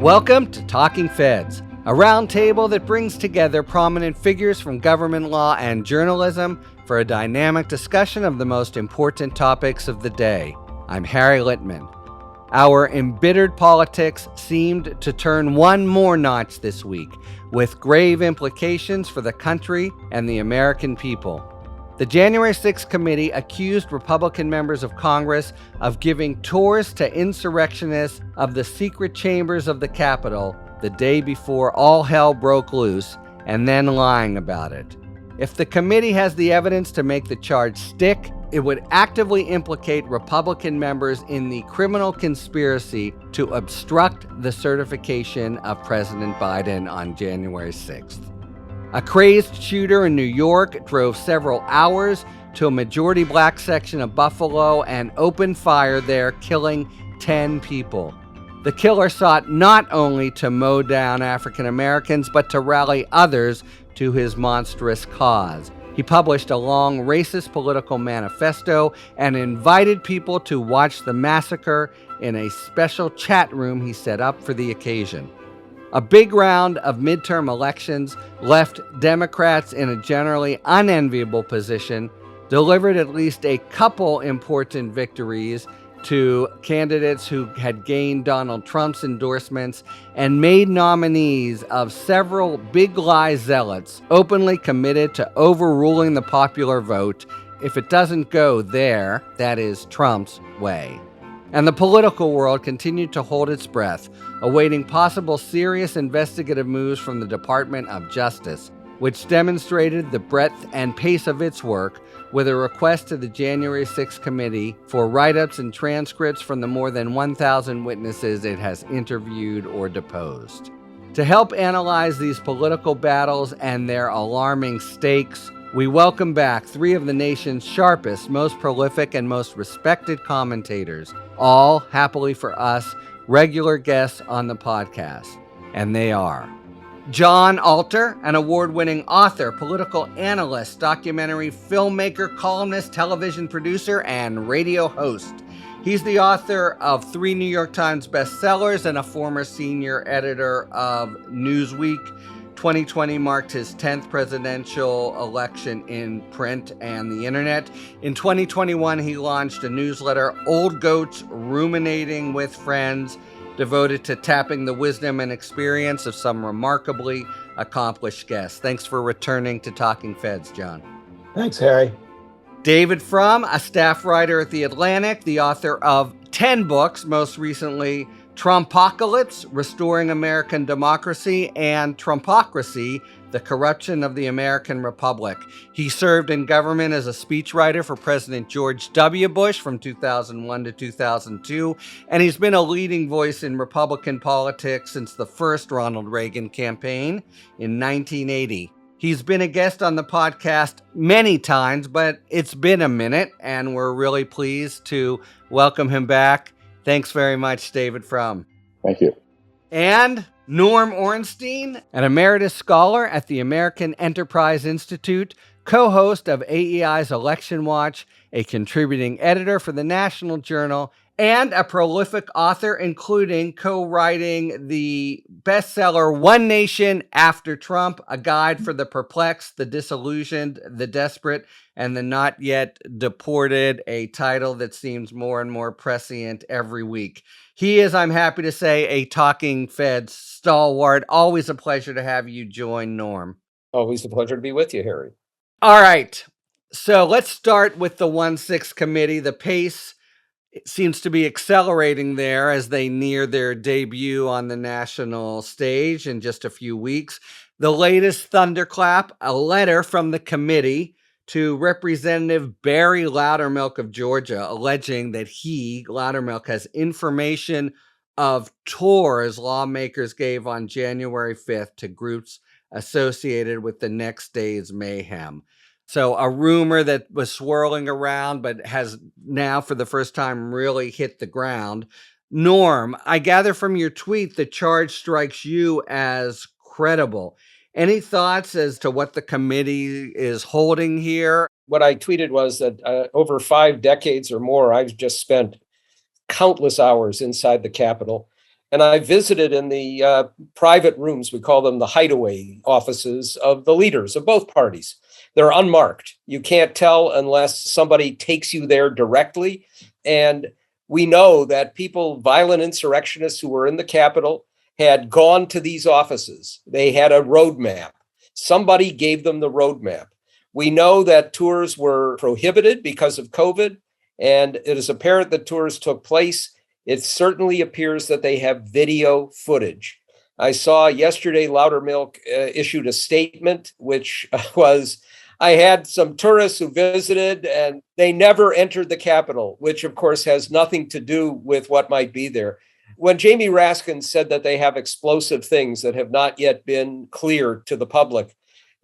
Welcome to Talking Feds, a roundtable that brings together prominent figures from government law and journalism for a dynamic discussion of the most important topics of the day. I'm Harry Littman. Our embittered politics seemed to turn one more notch this week, with grave implications for the country and the American people. The January 6th committee accused Republican members of Congress of giving tours to insurrectionists of the secret chambers of the Capitol the day before all hell broke loose, and then lying about it. If the committee has the evidence to make the charge stick, it would actively implicate Republican members in the criminal conspiracy to obstruct the certification of President Biden on January 6th. A crazed shooter in New York drove several hours to a majority black section of Buffalo and opened fire there, killing 10 people. The killer sought not only to mow down African Americans, but to rally others to his monstrous cause. He published a long racist political manifesto and invited people to watch the massacre in a special chat room he set up for the occasion. A big round of midterm elections left Democrats in a generally unenviable position, delivered at least a couple important victories to candidates who had gained Donald Trump's endorsements, and made nominees of several big lie zealots openly committed to overruling the popular vote if it doesn't go their, that is, Trump's, way. And the political world continued to hold its breath, awaiting possible serious investigative moves from the Department of Justice, which demonstrated the breadth and pace of its work with a request to the January 6th committee for write-ups and transcripts from the more than 1,000 witnesses it has interviewed or deposed. To help analyze these political battles and their alarming stakes, we welcome back three of the nation's sharpest, most prolific, and most respected commentators, all, happily for us, regular guests on the podcast. And they are Jon Alter, an award-winning author, political analyst, documentary filmmaker, columnist, television producer, and radio host. He's the author of 3 New York Times bestsellers and a former senior editor of Newsweek. 2020 marked his 10th presidential election in print and the internet. In 2021, he launched a newsletter, Old Goats Ruminating with Friends, devoted to tapping the wisdom and experience of some remarkably accomplished guests. Thanks for returning to Talking Feds, Jon. Thanks, Harry. David Frum, a staff writer at The Atlantic, the author of 10 books, most recently Trumpocalypse, Restoring American Democracy, and Trumpocracy, The Corruption of the American Republic. He served in government as a speechwriter for President George W. Bush from 2001 to 2002, and he's been a leading voice in Republican politics since the first Ronald Reagan campaign in 1980. He's been a guest on the podcast many times, but it's been a minute, and we're really pleased to welcome him back. Thanks very much, David Frum. Thank you. And Norm Ornstein, an emeritus scholar at the American Enterprise Institute, co-host of AEI's Election Watch, a contributing editor for the National Journal, and a prolific author, including co-writing the bestseller One Nation After Trump, a guide for the perplexed, the disillusioned, the desperate, and the not yet deported, a title that seems more and more prescient every week. He is, I'm happy to say, a Talking Feds stalwart. Always a pleasure to have you join, Norm. Always a pleasure to be with you, Harry. All right. So let's start with the 1/6 committee. The pace seems to be accelerating there as they near their debut on the national stage in just a few weeks. The latest thunderclap, a letter from the committee to Representative Barry Loudermilk of Georgia, alleging that he, Loudermilk, has information of tours lawmakers gave on January 5th to groups associated with the next day's mayhem. So a rumor that was swirling around but has now for the first time really hit the ground. Norm, I gather from your tweet the charge strikes you as credible. Any thoughts as to what the committee is holding here? What I tweeted was that over 5 decades or more, I've just spent countless hours inside the Capitol And I visited in the private rooms, we call them the hideaway offices of the leaders of both parties. They're unmarked. You can't tell unless somebody takes you there directly. And we know that people, violent insurrectionists who were in the Capitol, had gone to these offices. They had a roadmap. Somebody gave them the roadmap. We know that tours were prohibited because of COVID, and it is apparent that tours took place. It certainly appears that they have video footage. I saw yesterday Loudermilk issued a statement, which was, I had some tourists who visited and they never entered the Capitol, which of course has nothing to do with what might be there. When Jamie Raskin said that they have explosive things that have not yet been cleared to the public,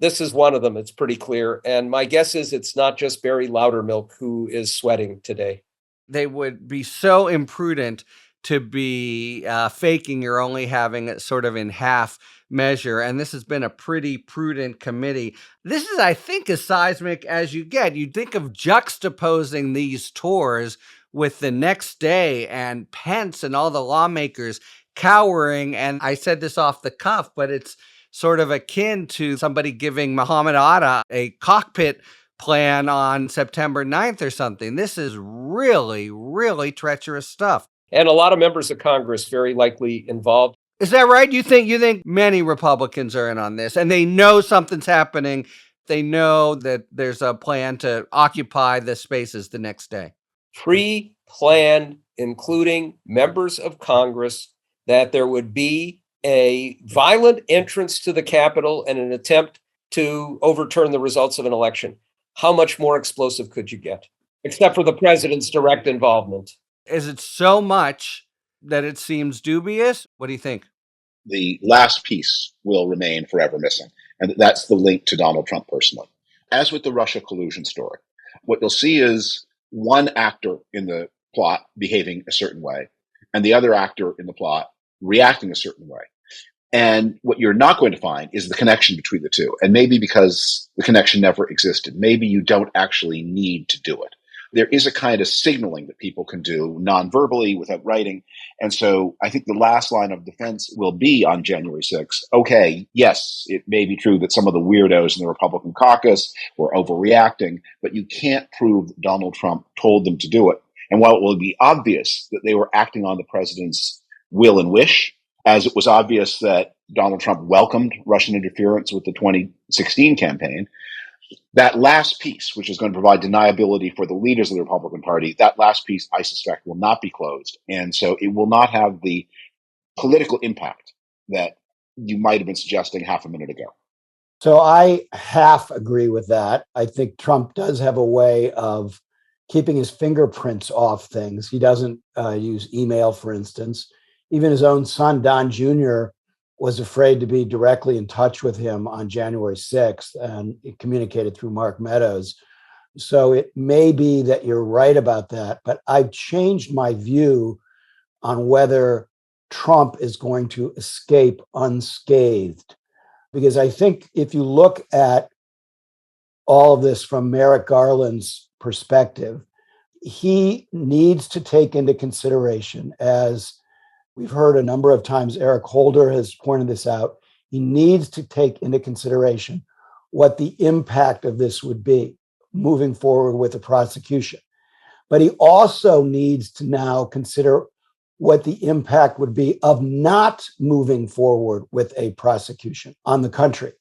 this is one of them. It's pretty clear. And my guess is it's not just Barry Loudermilk who is sweating today. They would be so imprudent to be faking you're only having it sort of in half measure. And this has been a pretty prudent committee. This is, I think, as seismic as you get. You think of juxtaposing these tours with the next day and Pence and all the lawmakers cowering. And I said this off the cuff, but it's sort of akin to somebody giving Muhammad Atta a cockpit plan on September 9th or something. This is really, really treacherous stuff. And a lot of members of Congress very likely involved. Is that right? You think many Republicans are in on this and they know something's happening. They know that there's a plan to occupy the spaces the next day. Pre-planned, including members of Congress, that there would be a violent entrance to the Capitol and an attempt to overturn the results of an election. How much more explosive could you get? Except for the president's direct involvement. Is it so much that it seems dubious? What do you think? The last piece will remain forever missing, and that's the link to Donald Trump personally. As with the Russia collusion story, what you'll see is one actor in the plot behaving a certain way, and the other actor in the plot reacting a certain way. And what you're not going to find is the connection between the two. And maybe because the connection never existed, maybe you don't actually need to do it. There is a kind of signaling that people can do non-verbally without writing. And so I think the last line of defense will be on January 6th. Okay, yes, it may be true that some of the weirdos in the Republican caucus were overreacting, but you can't prove that Donald Trump told them to do it. And while it will be obvious that they were acting on the president's will and wish, as it was obvious that Donald Trump welcomed Russian interference with the 2016 campaign, that last piece, which is going to provide deniability for the leaders of the Republican Party, that last piece, I suspect, will not be closed. And so it will not have the political impact that you might have been suggesting half a minute ago. So I half agree with that. I think Trump does have a way of keeping his fingerprints off things. He doesn't use email, for instance. Even his own son, Don Jr., was afraid to be directly in touch with him on January 6th, and it communicated through Mark Meadows. So it may be that you're right about that, but I've changed my view on whether Trump is going to escape unscathed. Because I think if you look at all of this from Merrick Garland's perspective, he needs to take into consideration, as we've heard a number of times, Eric Holder has pointed this out, he needs to take into consideration what the impact of this would be moving forward with the prosecution. But he also needs to now consider what the impact would be of not moving forward with a prosecution on the country.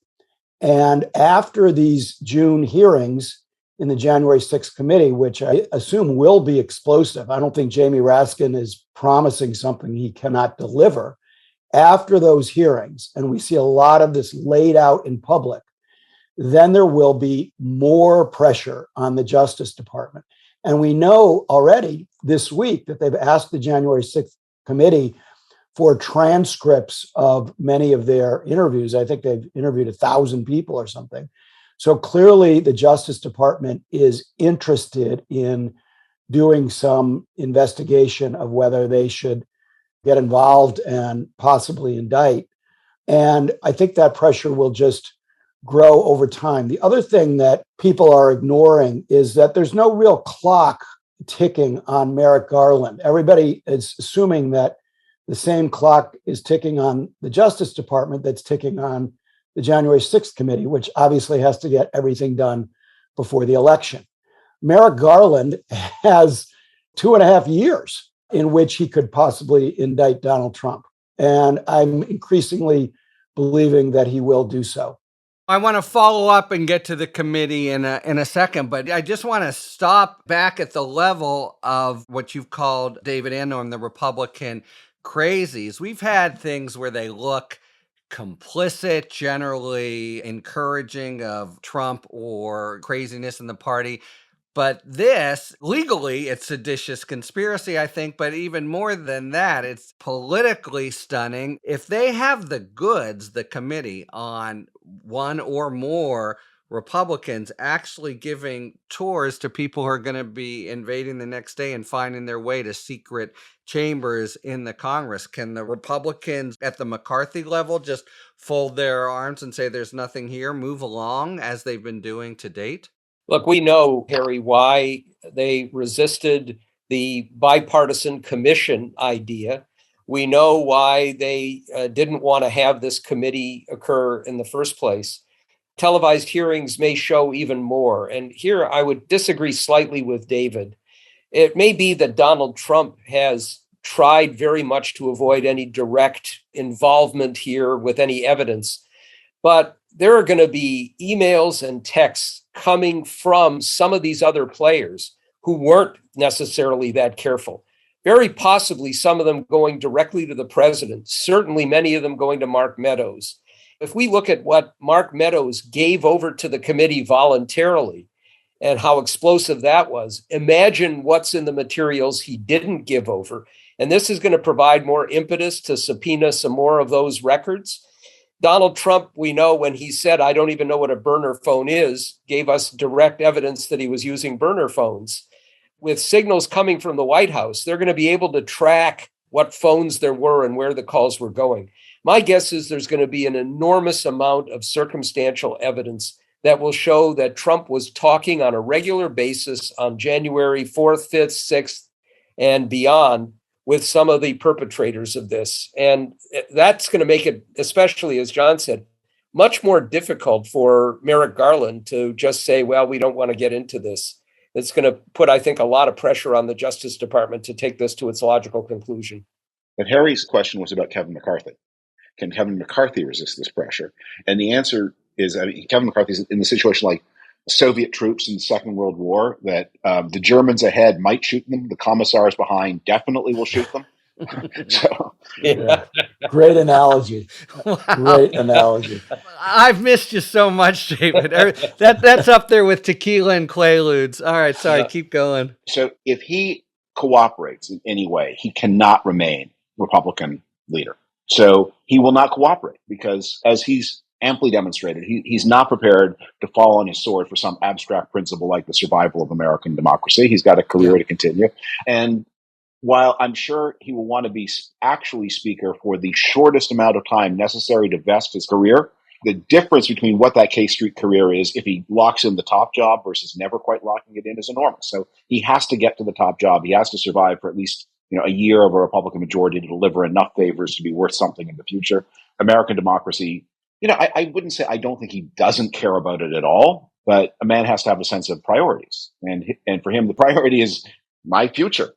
And after these June hearings in the January 6th committee, which I assume will be explosive. I don't think Jamie Raskin is promising something he cannot deliver. After those hearings, and we see a lot of this laid out in public, then there will be more pressure on the Justice Department. And we know already this week that they've asked the January 6th committee for transcripts of many of their interviews. I think they've interviewed 1,000 people or something. So clearly the Justice Department is interested in doing some investigation of whether they should get involved and possibly indict. And I think that pressure will just grow over time. The other thing that people are ignoring is that there's no real clock ticking on Merrick Garland. Everybody is assuming that the same clock is ticking on the Justice Department that's ticking on the January 6th committee, which obviously has to get everything done before the election. Merrick Garland has 2.5 years in which he could possibly indict Donald Trump. And I'm increasingly believing that he will do so. I want to follow up and get to the committee in a second, but I just want to stop back at the level of what you've called, David and Norm, the Republican crazies. We've had things where they look complicit, generally encouraging of Trump or craziness in the party. But this, legally, it's seditious conspiracy, I think. But even more than that, it's politically stunning. If they have the goods, the committee, on one or more Republicans actually giving tours to people who are going to be invading the next day and finding their way to secret chambers in the Congress, can the Republicans at the McCarthy level just fold their arms and say there's nothing here, move along as they've been doing to date? Look, we know, Harry, why they resisted the bipartisan commission idea. We know why they didn't want to have this committee occur in the first place. Televised hearings may show even more. And here I would disagree slightly with David. It may be that Donald Trump has tried very much to avoid any direct involvement here with any evidence, but there are going to be emails and texts coming from some of these other players who weren't necessarily that careful. Very possibly some of them going directly to the president, certainly many of them going to Mark Meadows. If we look at what Mark Meadows gave over to the committee voluntarily and how explosive that was, imagine what's in the materials he didn't give over. And this is going to provide more impetus to subpoena some more of those records. Donald Trump, we know when he said, I don't even know what a burner phone is, gave us direct evidence that he was using burner phones. With signals coming from the White House, they're going to be able to track what phones there were and where the calls were going. My guess is there's going to be an enormous amount of circumstantial evidence that will show that Trump was talking on a regular basis on January 4th, 5th, 6th, and beyond with some of the perpetrators of this. And that's going to make it, especially as Jon said, much more difficult for Merrick Garland to just say, well, we don't want to get into this. It's going to put, I think, a lot of pressure on the Justice Department to take this to its logical conclusion. But Harry's question was about Kevin McCarthy. Can Kevin McCarthy resist this pressure? And the answer is, Kevin McCarthy's in the situation like Soviet troops in the Second World War, that the Germans ahead might shoot them. The commissars behind definitely will shoot them. So, yeah. Great analogy. Wow. Great analogy. I've missed you so much, David. That's up there with tequila and Quaaludes. All right, sorry, keep going. So if he cooperates in any way, he cannot remain Republican leader. So he will not cooperate because, as he's amply demonstrated, he's not prepared to fall on his sword for some abstract principle like the survival of American democracy. He's got a career to continue. And while I'm sure he will want to be actually speaker for the shortest amount of time necessary to vest his career, the difference between what that K Street career is if he locks in the top job versus never quite locking it in is enormous. So he has to get to the top job. He has to survive for at least a year of a Republican majority to deliver enough favors to be worth something in the future. American democracy, I wouldn't say I don't think he doesn't care about it at all, but a man has to have a sense of priorities. And for him, the priority is my future.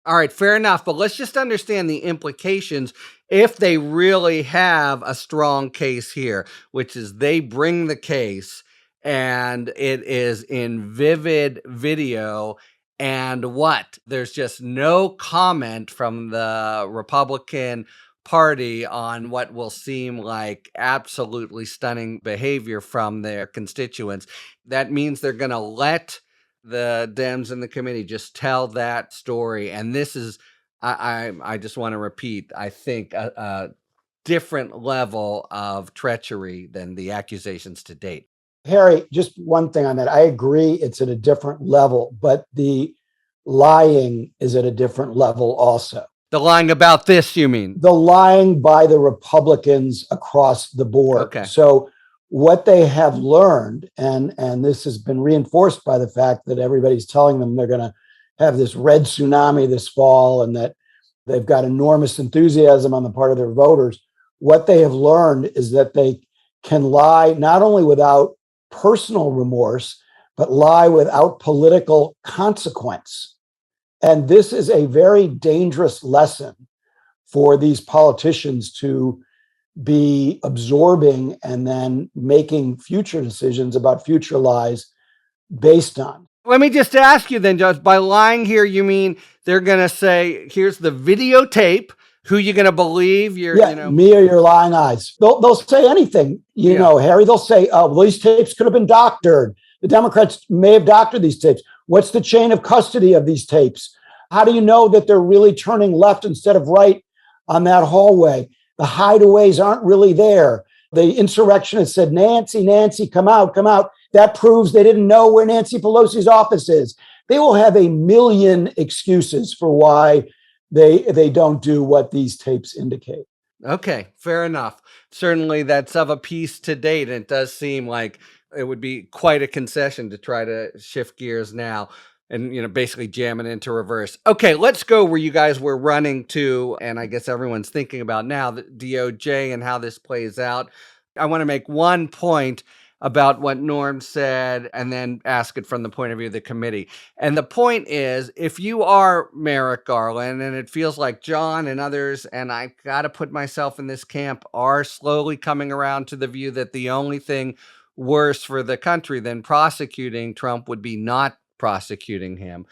All right, fair enough. But let's just understand the implications if they really have a strong case here, which is they bring the case and it is in vivid video. And what? There's just no comment from the Republican Party on what will seem like absolutely stunning behavior from their constituents. That means they're going to let the Dems in the committee just tell that story. And this is, I just want to repeat, I think a different level of treachery than the accusations to date. Harry, just one thing on that. I agree it's at a different level, but the lying is at a different level also. The lying about this, you mean? The lying by the Republicans across the board. Okay. So what they have learned, and this has been reinforced by the fact that everybody's telling them they're going to have this red tsunami this fall and that They've got enormous enthusiasm on the part of their voters. What they have learned is that they can lie not only without personal remorse, but lie without political consequence. And this is a very dangerous lesson for these politicians to be absorbing and then making future decisions about future lies based on. Let me just ask you then, Judge, by lying here, you mean they're going to say, here's the videotape, who you going to believe? Me or your lying eyes. They'll say anything, Harry. They'll say, well, these tapes could have been doctored. The Democrats may have doctored these tapes. What's the chain of custody of these tapes? How do you know that they're really turning left instead of right on that hallway? The hideaways aren't really there. The insurrectionists said, Nancy, come out. That proves they didn't know where Nancy Pelosi's office is. They will have a million excuses for why they don't do what these tapes indicate. Okay, fair enough. Certainly that's of a piece to date. And it does seem like it would be quite a concession to try to shift gears now and, basically jam it into reverse. Okay, let's go where you guys were running to, and I guess everyone's thinking about now, the DOJ and how this plays out. I want to make one point about what Norm said and then ask it from the point of view of the committee. And the point is, if you are Merrick Garland, and it feels like Jon and others, and I got to put myself in this camp, are slowly coming around to the view that the only thing worse for the country than prosecuting Trump would be not prosecuting him.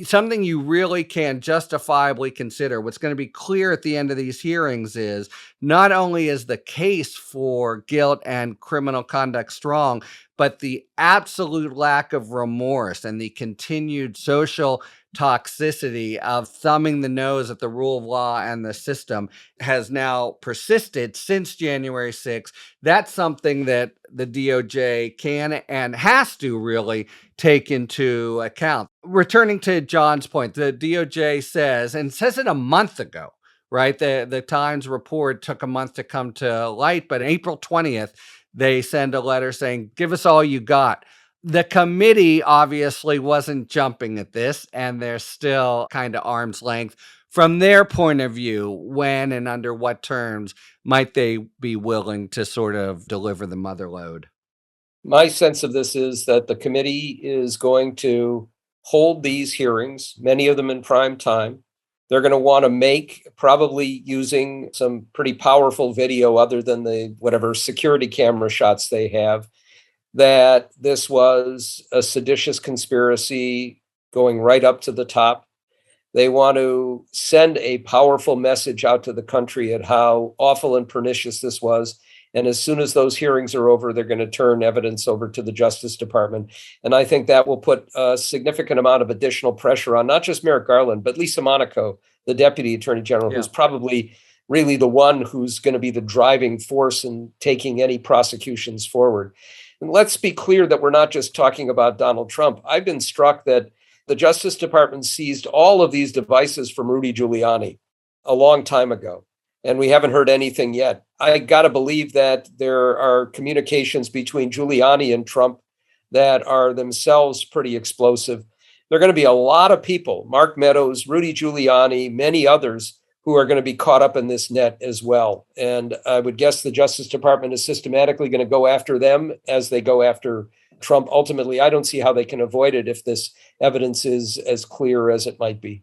Something you really can justifiably consider. What's going to be clear at the end of these hearings is not only is the case for guilt and criminal conduct strong, but the absolute lack of remorse and the continued social toxicity of thumbing the nose at the rule of law and the system has now persisted since January 6th. That's something that the DOJ can and has to really take into account. Returning to Jon's point, the DOJ says it a month ago, right? The Times report took a month to come to light, but April 20th, they send a letter saying, give us all you got. The committee obviously wasn't jumping at this, and they're still kind of arm's length. From their point of view, when and under what terms might they be willing to sort of deliver the mother lode? My sense of this is that the committee is going to hold these hearings, many of them in prime time. They're going to want to make, probably using some pretty powerful video other than the whatever security camera shots they have, that this was a seditious conspiracy going right up to the top. They want to send a powerful message out to the country at how awful and pernicious this was. And as soon as those hearings are over, they're going to turn evidence over to the Justice Department. And I think that will put a significant amount of additional pressure on not just Merrick Garland, but Lisa Monaco, the Deputy Attorney General, who's probably really the one who's going to be the driving force in taking any prosecutions forward. And let's be clear that we're not just talking about Donald Trump. I've been struck that the Justice Department seized all of these devices from Rudy Giuliani a long time ago, and we haven't heard anything yet. I got to believe that there are communications between Giuliani and Trump that are themselves pretty explosive. There are going to be a lot of people, Mark Meadows, Rudy Giuliani, many others, who are going to be caught up in this net as well. And I would guess the Justice Department is systematically going to go after them as they go after Trump. Ultimately, I don't see how they can avoid it if this evidence is as clear as it might be.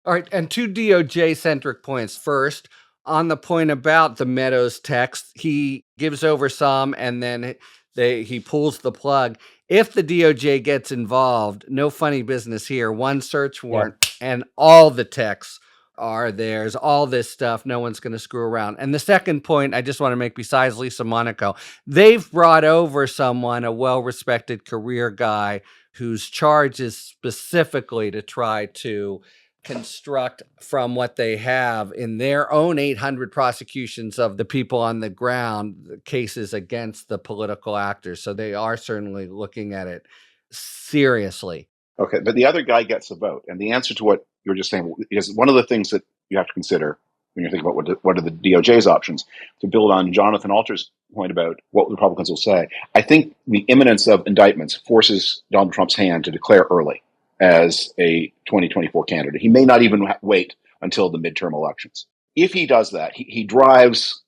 All right, and two DOJ-centric points. First, on the point about the Meadows text, he gives over some and then he pulls the plug. If the DOJ gets involved, no funny business here. One search warrant and all the texts are theirs, all this stuff. No one's going to screw around. And the second point I just want to make, besides Lisa Monaco, they've brought over someone, a well-respected career guy, whose charge is specifically to try to construct from what they have in their own 800 prosecutions of the people on the ground, cases against the political actors. So they are certainly looking at it seriously. Okay, but the other guy gets a vote. And the answer to what you were just saying is one of the things that you have to consider when you're thinking about what are the DOJ's options. To build on Jonathan Alter's point about what Republicans will say, I think the imminence of indictments forces Donald Trump's hand to declare early as a 2024 candidate. He may not even wait until the midterm elections. If he does that, he drives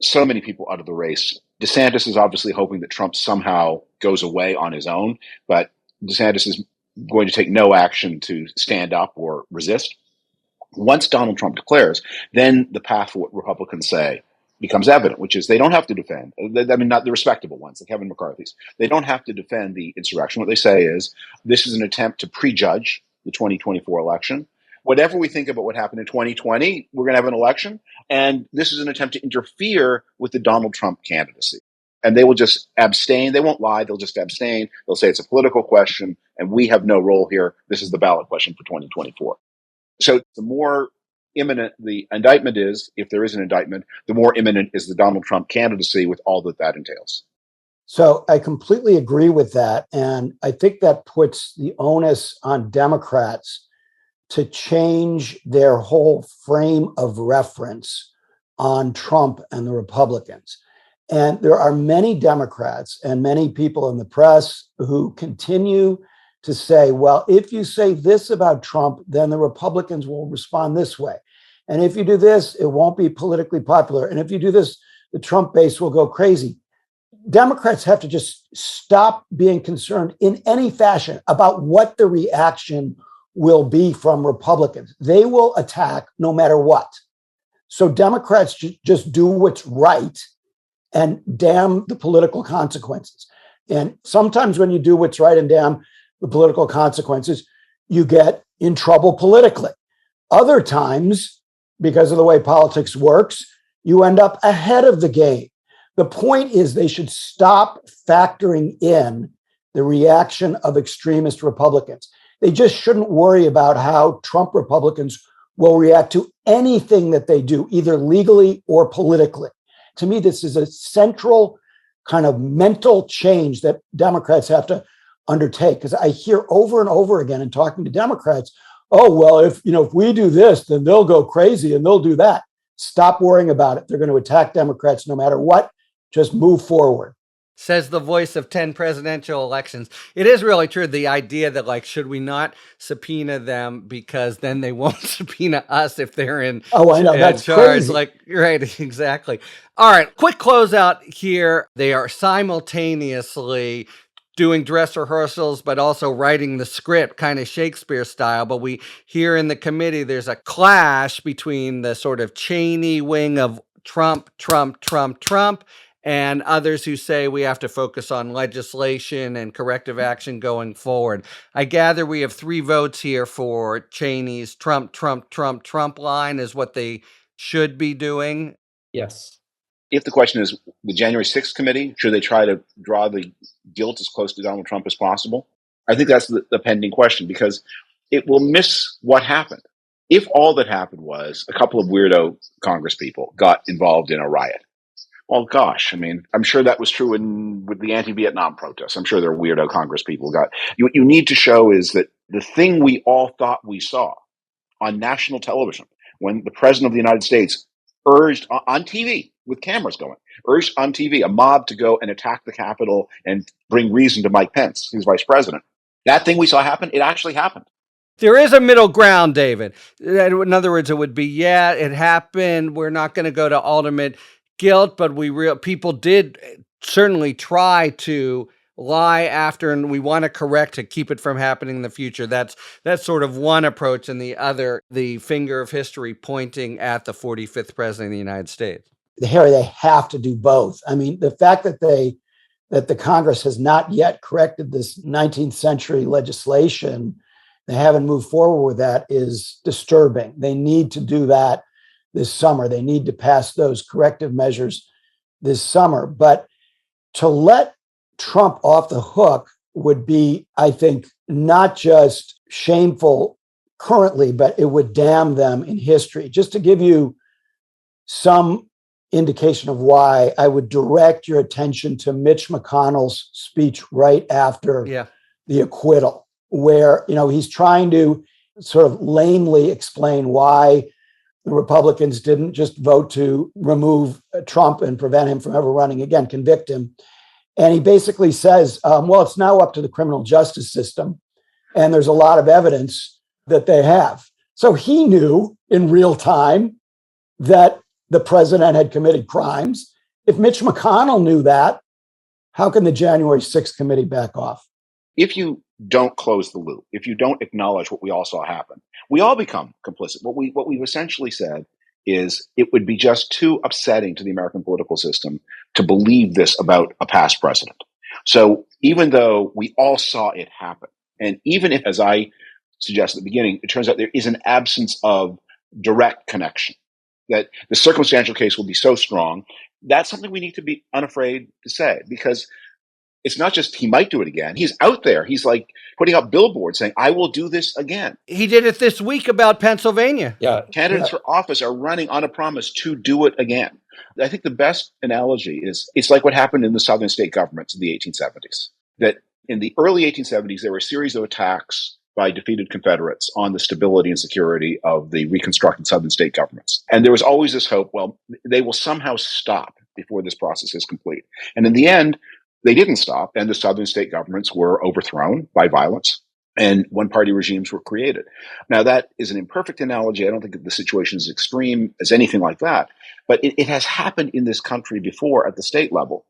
so many people out of the race. DeSantis is obviously hoping that Trump somehow goes away on his own, but DeSantis is going to take no action to stand up or resist. Once Donald Trump declares, then the path for what Republicans say becomes evident, which is they don't have to defend. I mean, not the respectable ones, the Kevin McCarthy's. They don't have to defend the insurrection. What they say is this is an attempt to prejudge the 2024 election. Whatever we think about what happened in 2020, we're going to have an election. And this is an attempt to interfere with the Donald Trump candidacy. And they will just abstain. They won't lie. They'll just abstain. They'll say it's a political question and we have no role here. This is the ballot question for 2024. So the more imminent the indictment is, if there is an indictment, the more imminent is the Donald Trump candidacy with all that that entails. So I completely agree with that. And I think that puts the onus on Democrats to change their whole frame of reference on Trump and the Republicans. And there are many Democrats and many people in the press who continue to say, well, if you say this about Trump, then the Republicans will respond this way. And if you do this, it won't be politically popular. And if you do this, the Trump base will go crazy. Democrats have to just stop being concerned in any fashion about what the reaction will be from Republicans. They will attack no matter what. So Democrats just do what's right and damn the political consequences. And sometimes when you do what's right and damn the political consequences, you get in trouble politically. Other times, because of the way politics works, you end up ahead of the game. The point is they should stop factoring in the reaction of extremist Republicans. They just shouldn't worry about how Trump Republicans will react to anything that they do, either legally or politically. To me, this is a central kind of mental change that Democrats have to undertake, because I hear over and over again in talking to Democrats, oh, well, if we do this, then they'll go crazy and they'll do that. Stop worrying about it. They're going to attack Democrats no matter what. Just move forward. Says the voice of 10 presidential elections. It is really true. The idea that, should we not subpoena them because then they won't subpoena us if they're in I know, that's charge. crazy. Right, exactly. All right, quick closeout here. They are simultaneously doing dress rehearsals, but also writing the script, kind of Shakespeare style. But we hear in the committee, there's a clash between the sort of Cheney wing of Trump, and others who say we have to focus on legislation and corrective action going forward. I gather we have 3 votes here for Cheney's Trump line is what they should be doing. Yes. If the question is the January 6th committee, should they try to draw the guilt as close to Donald Trump as possible? I think that's the pending question, because it will miss what happened. If all that happened was a couple of weirdo Congress people got involved in a riot, well, gosh, I mean, I'm sure that was true with the anti-Vietnam protests. I'm sure there are weirdo Congress people got. What you need to show is that the thing we all thought we saw on national television, when the president of the United States urged on TV with cameras going, urged on TV a mob to go and attack the Capitol and bring reason to Mike Pence, who's vice president. That thing we saw happen, it actually happened. There is a middle ground, David. In other words, it would be, yeah, it happened. We're not going to go to ultimate guilt, but people did certainly try to lie after, and we want to correct to keep it from happening in the future. That's sort of one approach, and the other, the finger of history pointing at the 45th president of the United States. Harry, they have to do both. I mean, the fact that the Congress has not yet corrected this 19th century legislation, they haven't moved forward with that, is disturbing. They need to do that this summer. They need to pass those corrective measures this summer. But to let Trump off the hook would be, I think, not just shameful currently, but it would damn them in history. Just to give you some indication of why, I would direct your attention to Mitch McConnell's speech right after the acquittal, where he's trying to sort of lamely explain why the Republicans didn't just vote to remove Trump and prevent him from ever running again, convict him. And he basically says, well, it's now up to the criminal justice system. And there's a lot of evidence that they have. So he knew in real time that the president had committed crimes. If Mitch McConnell knew that, how can the January 6th committee back off? If you don't close the loop, if you don't acknowledge what we all saw happen, we all become complicit. What we've essentially said is it would be just too upsetting to the American political system to believe this about a past president. So even though we all saw it happen, and even if, as I suggested at the beginning, it turns out there is an absence of direct connection, that the circumstantial case will be so strong, that's something we need to be unafraid to say, because it's not just he might do it again. He's out there. He's like putting up billboards saying, I will do this again. He did it this week about Pennsylvania. Yeah. Candidates for office are running on a promise to do it again. I think the best analogy is it's like what happened in the southern state governments in the 1870s. That in the early 1870s, there were a series of attacks by defeated Confederates on the stability and security of the reconstructed southern state governments. And there was always this hope, well, they will somehow stop before this process is complete. And in the end, they didn't stop, and the southern state governments were overthrown by violence, and one-party regimes were created. Now, that is an imperfect analogy. I don't think that the situation is extreme as anything like that, but it has happened in this country before at the state level.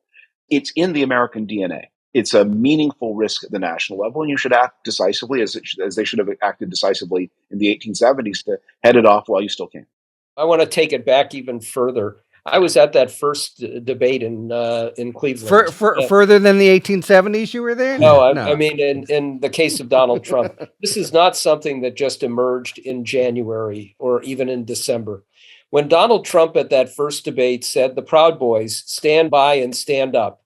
It's in the American DNA. It's a meaningful risk at the national level, and you should act decisively as they should have acted decisively in the 1870s to head it off while you still can. I want to take it back even further. I was at that first debate in Cleveland. Further than the 1870s you were there? No, I mean, in the case of Donald Trump, this is not something that just emerged in January or even in December. When Donald Trump at that first debate said, the Proud Boys, stand by and stand up,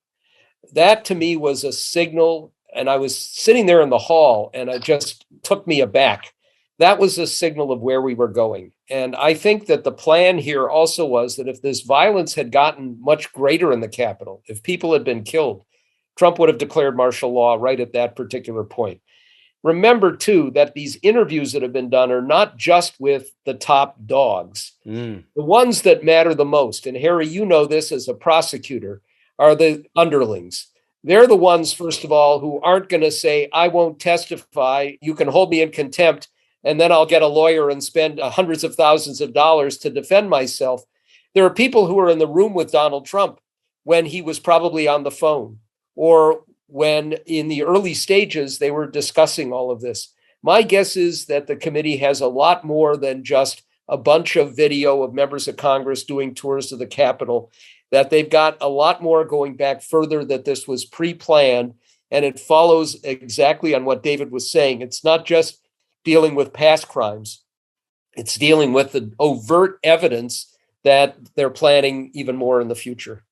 that to me was a signal. And I was sitting there in the hall and it just took me aback. That was a signal of where we were going. And I think that the plan here also was that if this violence had gotten much greater in the Capitol, if people had been killed, Trump would have declared martial law right at that particular point. Remember, too, that these interviews that have been done are not just with the top dogs. The ones that matter the most, and Harry, you know this as a prosecutor, are the underlings. They're the ones, first of all, who aren't going to say, I won't testify, you can hold me in contempt, and then I'll get a lawyer and spend hundreds of thousands of dollars to defend myself. There are people who were in the room with Donald Trump when he was probably on the phone, or when in the early stages they were discussing all of this. My guess is that the committee has a lot more than just a bunch of video of members of Congress doing tours of the Capitol, that they've got a lot more going back further, that this was pre-planned, and it follows exactly on what David was saying. It's not just dealing with past crimes. It's dealing with the overt evidence that they're planning even more in the future.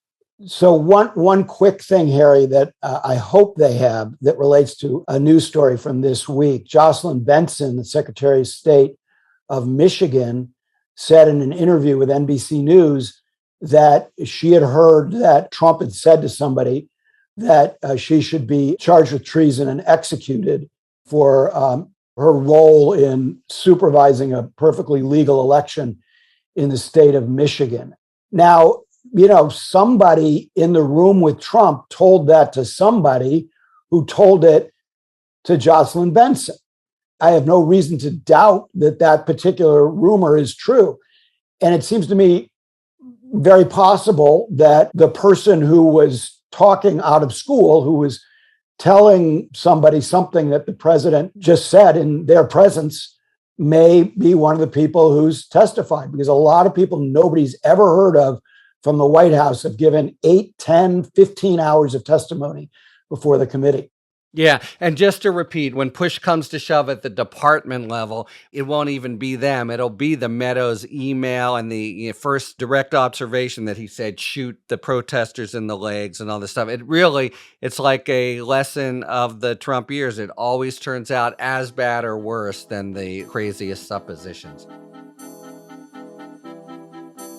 So one quick thing, Harry, that I hope they have that relates to a news story from this week. Jocelyn Benson, the Secretary of State of Michigan, said in an interview with NBC News that she had heard that Trump had said to somebody that she should be charged with treason and executed for her role in supervising a perfectly legal election in the state of Michigan. Now, somebody in the room with Trump told that to somebody who told it to Jocelyn Benson. I have no reason to doubt that that particular rumor is true. And it seems to me very possible that the person who was talking out of school, who was telling somebody something that the president just said in their presence, may be one of the people who's testified, because a lot of people nobody's ever heard of from the White House have given 8, 10, 15 hours of testimony before the committee. Yeah. And just to repeat, when push comes to shove at the department level, it won't even be them. It'll be the Meadows email and the first direct observation that he said, shoot the protesters in the legs and all this stuff. It's like a lesson of the Trump years. It always turns out as bad or worse than the craziest suppositions.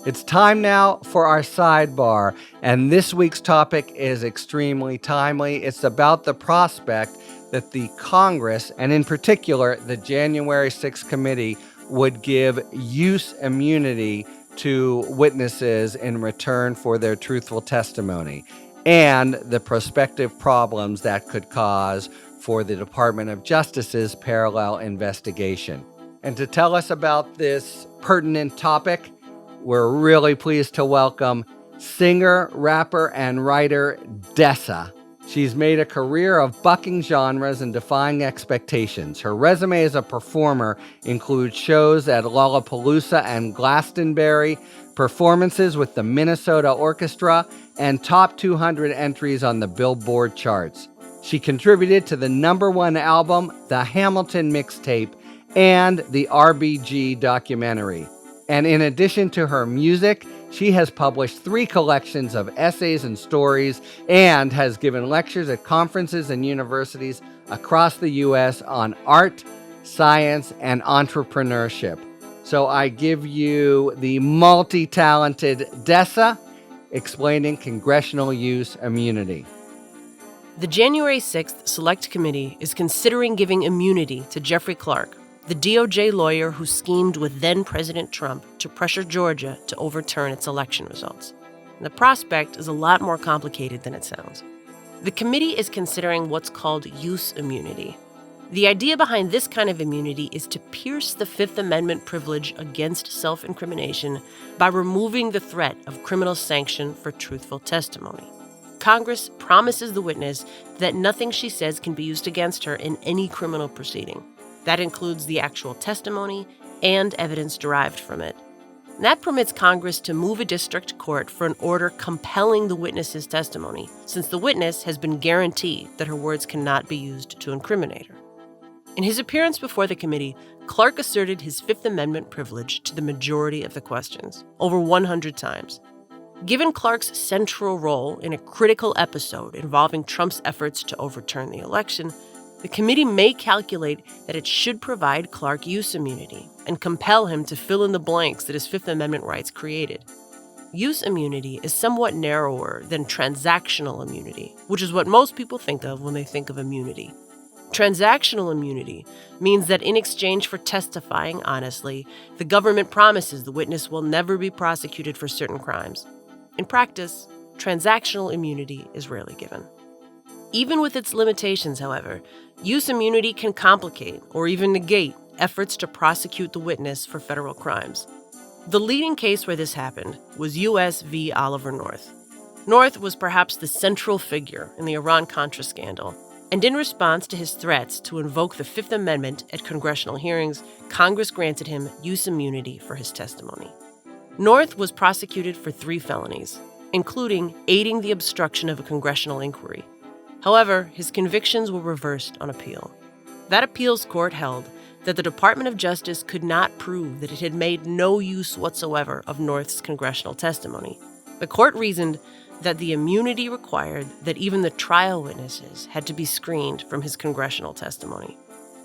It's time now for our sidebar, and this week's topic is extremely timely. It's about the prospect that the Congress, and in particular the January 6th committee, would give use immunity to witnesses in return for their truthful testimony, and the prospective problems that could cause for the Department of Justice's parallel investigation. And to tell us about this pertinent topic, we're really pleased to welcome singer, rapper, and writer Dessa. She's made a career of bucking genres and defying expectations. Her resume as a performer includes shows at Lollapalooza and Glastonbury, performances with the Minnesota Orchestra, and top 200 entries on the Billboard charts. She contributed to the #1 album, The Hamilton Mixtape, and the RBG documentary. And in addition to her music, she has published 3 collections of essays and stories and has given lectures at conferences and universities across the U.S. on art, science, and entrepreneurship. So I give you the multi-talented Dessa explaining congressional use immunity. The January 6th Select Committee is considering giving immunity to Jeffrey Clark, the DOJ lawyer who schemed with then-President Trump to pressure Georgia to overturn its election results. And the prospect is a lot more complicated than it sounds. The committee is considering what's called use immunity. The idea behind this kind of immunity is to pierce the Fifth Amendment privilege against self-incrimination by removing the threat of criminal sanction for truthful testimony. Congress promises the witness that nothing she says can be used against her in any criminal proceeding. That includes the actual testimony and evidence derived from it. That permits Congress to move a district court for an order compelling the witness's testimony, since the witness has been guaranteed that her words cannot be used to incriminate her. In his appearance before the committee, Clark asserted his Fifth Amendment privilege to the majority of the questions, over 100 times. Given Clark's central role in a critical episode involving Trump's efforts to overturn the election, the committee may calculate that it should provide Clark use immunity and compel him to fill in the blanks that his Fifth Amendment rights created. Use immunity is somewhat narrower than transactional immunity, which is what most people think of when they think of immunity. Transactional immunity means that in exchange for testifying honestly, the government promises the witness will never be prosecuted for certain crimes. In practice, transactional immunity is rarely given. Even with its limitations, however, use immunity can complicate or even negate efforts to prosecute the witness for federal crimes. The leading case where this happened was U.S. v. Oliver North. North was perhaps the central figure in the Iran-Contra scandal, and in response to his threats to invoke the Fifth Amendment at congressional hearings, Congress granted him use immunity for his testimony. North was prosecuted for 3 felonies, including aiding the obstruction of a congressional inquiry. However, his convictions were reversed on appeal. That appeals court held that the Department of Justice could not prove that it had made no use whatsoever of North's congressional testimony. The court reasoned that the immunity required that even the trial witnesses had to be screened from his congressional testimony.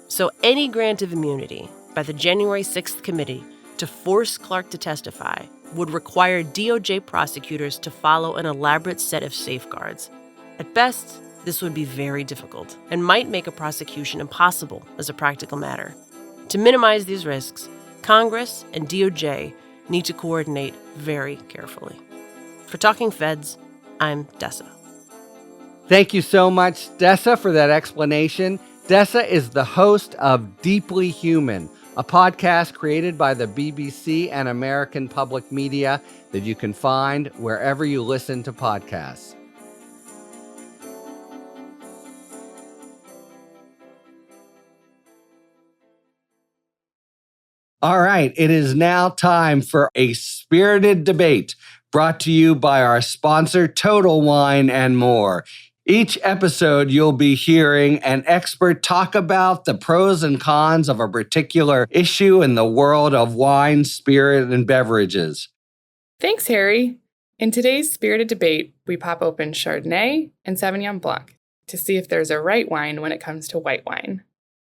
So any grant of immunity by the January 6th committee to force Clark to testify would require DOJ prosecutors to follow an elaborate set of safeguards. At best, this would be very difficult and might make a prosecution impossible as a practical matter. To minimize these risks, Congress and DOJ need to coordinate very carefully. For Talking Feds, I'm Dessa. Thank you so much, Dessa, for that explanation. Dessa is the host of Deeply Human, a podcast created by the BBC and American Public Media that you can find wherever you listen to podcasts. All right, it is now time for a spirited debate brought to you by our sponsor, Total Wine and More. Each episode, you'll be hearing an expert talk about the pros and cons of a particular issue in the world of wine, spirit, and beverages. Thanks, Harry. In today's spirited debate, we pop open Chardonnay and Sauvignon Blanc to see if there's a right wine when it comes to white wine.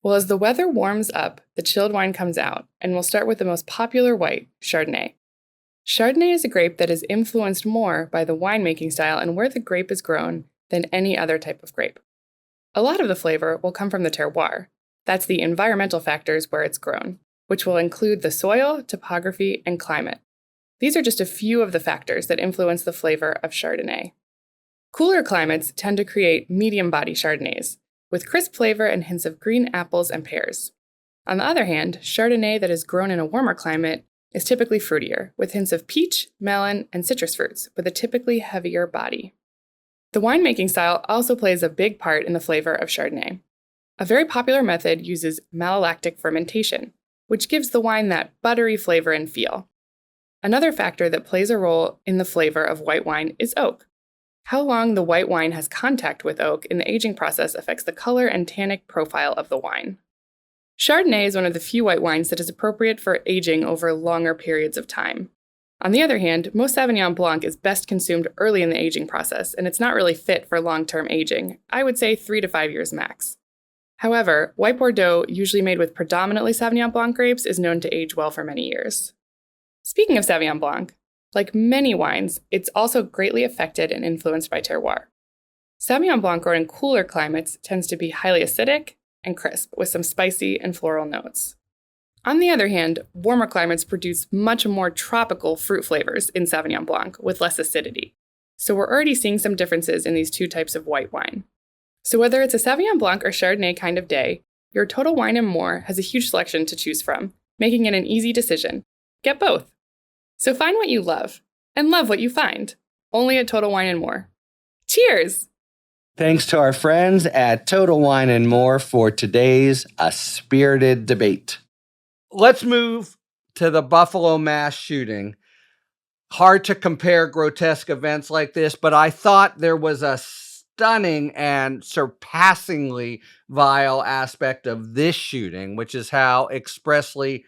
Well, as the weather warms up, the chilled wine comes out, and we'll start with the most popular white, Chardonnay. Chardonnay is a grape that is influenced more by the winemaking style and where the grape is grown than any other type of grape. A lot of the flavor will come from the terroir. That's the environmental factors where it's grown, which will include the soil, topography, and climate. These are just a few of the factors that influence the flavor of Chardonnay. Cooler climates tend to create medium-body Chardonnays, with crisp flavor and hints of green apples and pears. On the other hand, Chardonnay that is grown in a warmer climate is typically fruitier, with hints of peach, melon, and citrus fruits, with a typically heavier body. The winemaking style also plays a big part in the flavor of Chardonnay. A very popular method uses malolactic fermentation, which gives the wine that buttery flavor and feel. Another factor that plays a role in the flavor of white wine is oak. How long the white wine has contact with oak in the aging process affects the color and tannic profile of the wine. Chardonnay is one of the few white wines that is appropriate for aging over longer periods of time. On the other hand, most Sauvignon Blanc is best consumed early in the aging process, and it's not really fit for long-term aging. I would say 3 to 5 years max. However, white Bordeaux, usually made with predominantly Sauvignon Blanc grapes, is known to age well for many years. Speaking of Sauvignon Blanc, like many wines, it's also greatly affected and influenced by terroir. Sauvignon Blanc grown in cooler climates tends to be highly acidic and crisp, with some spicy and floral notes. On the other hand, warmer climates produce much more tropical fruit flavors in Sauvignon Blanc with less acidity. So we're already seeing some differences in these two types of white wine. So whether it's a Sauvignon Blanc or Chardonnay kind of day, your Total Wine & More has a huge selection to choose from, making it an easy decision. Get both. So find what you love, and love what you find. Only at Total Wine & More. Cheers! Thanks to our friends at Total Wine & More for today's A Spirited Debate. Let's move to the Buffalo mass shooting. Hard to compare grotesque events like this, but I thought there was a stunning and surpassingly vile aspect of this shooting, which is how expressly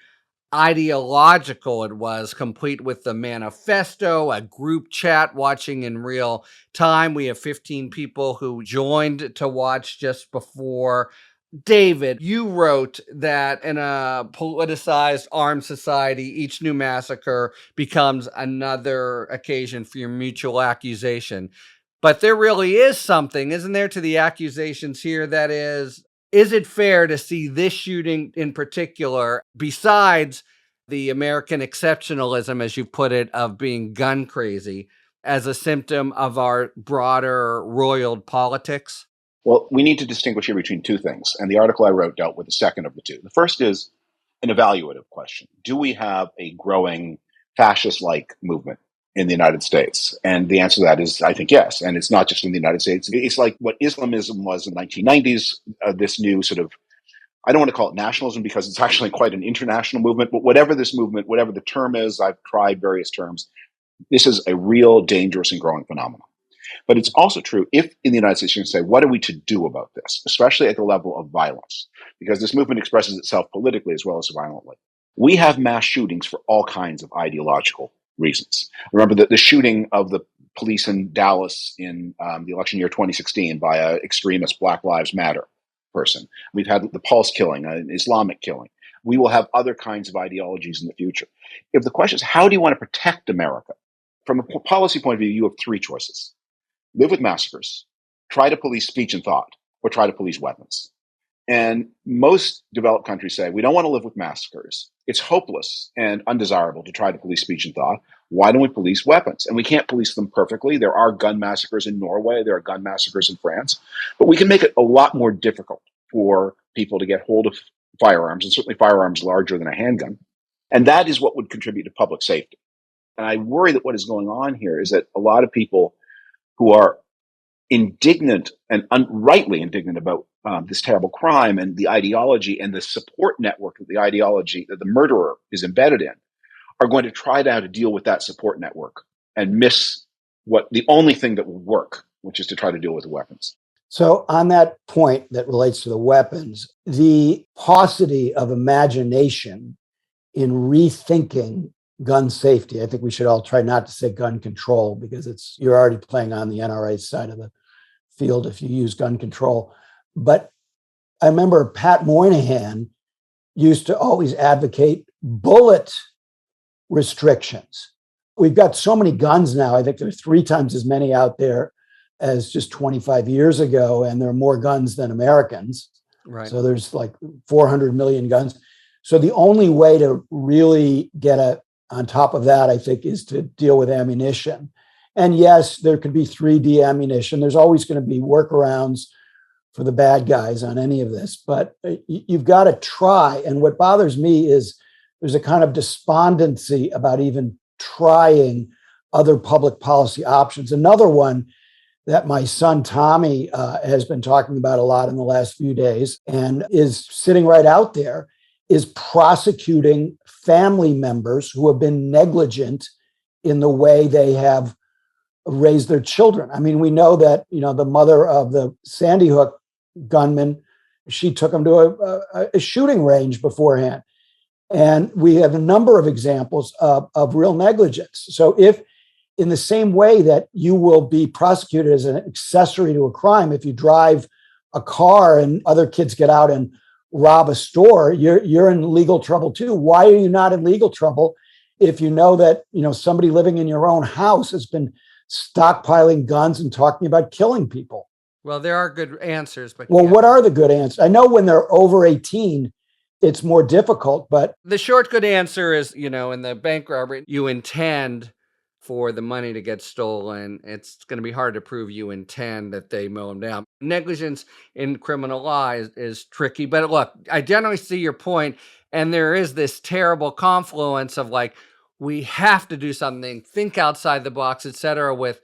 ideological it was, complete with the manifesto, a group chat watching in real time. We have 15 people who joined to watch just before. David, you wrote that in a politicized armed society, each new massacre becomes another occasion for your mutual accusation. But there really is something, isn't there, to the accusations here that is it fair to see this shooting in particular, besides the American exceptionalism, as you put it, of being gun crazy, as a symptom of our broader roiled politics? Well, we need to distinguish here between two things. And the article I wrote dealt with the second of the two. The first is an evaluative question. Do we have a growing fascist-like movement in the United States? And the answer to that is, I think, yes. And it's not just in the United States. It's like what Islamism was in the 1990s, this new sort of, I don't want to call it nationalism because it's actually quite an international movement, but whatever this movement, whatever the term is, I've tried various terms. This is a real dangerous and growing phenomenon. But it's also true if in the United States you can say, what are we to do about this, especially at the level of violence? Because this movement expresses itself politically as well as violently. We have mass shootings for all kinds of ideological reasons. Remember that the shooting of the police in Dallas in the election year 2016 by an extremist Black Lives Matter person. We've had the Pulse killing, an Islamic killing. We will have other kinds of ideologies in the future. If the question is, how do you want to protect America? From a policy point of view, you have three choices. Live with massacres, try to police speech and thought, or try to police weapons. And most developed countries say, we don't want to live with massacres. It's hopeless and undesirable to try to police speech and thought. Why don't we police weapons? And we can't police them perfectly. There are gun massacres in Norway. There are gun massacres in France. But we can make it a lot more difficult for people to get hold of firearms, and certainly firearms larger than a handgun. And that is what would contribute to public safety. And I worry that what is going on here is that a lot of people who are indignant and rightly indignant about this terrible crime and the ideology and the support network that the ideology that the murderer is embedded in are going to try to deal with that support network and miss what the only thing that will work, which is to try to deal with the weapons. So on that point that relates to the weapons, the paucity of imagination in rethinking gun safety. I think we should all try not to say gun control because you're already playing on the NRA side of the field if you use gun control. But I remember Pat Moynihan used to always advocate bullet restrictions. We've got so many guns now. I think there's 3 times as many out there as just 25 years ago, and there are more guns than Americans. Right. So there's like 400 million guns. So the only way to really get on top of that, I think, is to deal with ammunition. And yes, there could be 3D ammunition. There's always going to be workarounds for the bad guys on any of this, but you've got to try. And what bothers me is there's a kind of despondency about even trying other public policy options. Another one that my son Tommy has been talking about a lot in the last few days and is sitting right out there is prosecuting family members who have been negligent in the way they have raised their children. I mean, we know that, the mother of the Sandy Hook gunman, she took him to a shooting range beforehand. And we have a number of examples of real negligence. So if in the same way that you will be prosecuted as an accessory to a crime, if you drive a car and other kids get out and rob a store, you're in legal trouble too. Why are you not in legal trouble if you know that, somebody living in your own house has been stockpiling guns and talking about killing people? Well, there are good answers, but what are the good answers? I know when they're over 18, it's more difficult, but the short good answer is, in the bank robbery, you intend for the money to get stolen. It's going to be hard to prove you intend that they mow them down. Negligence in criminal law is tricky, but look, I generally see your point, and there is this terrible confluence of we have to do something, think outside the box, etc. with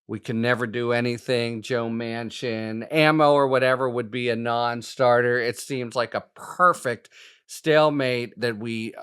we can never do anything, Joe Manchin, ammo or whatever would be a non-starter. It seems like a perfect stalemate that we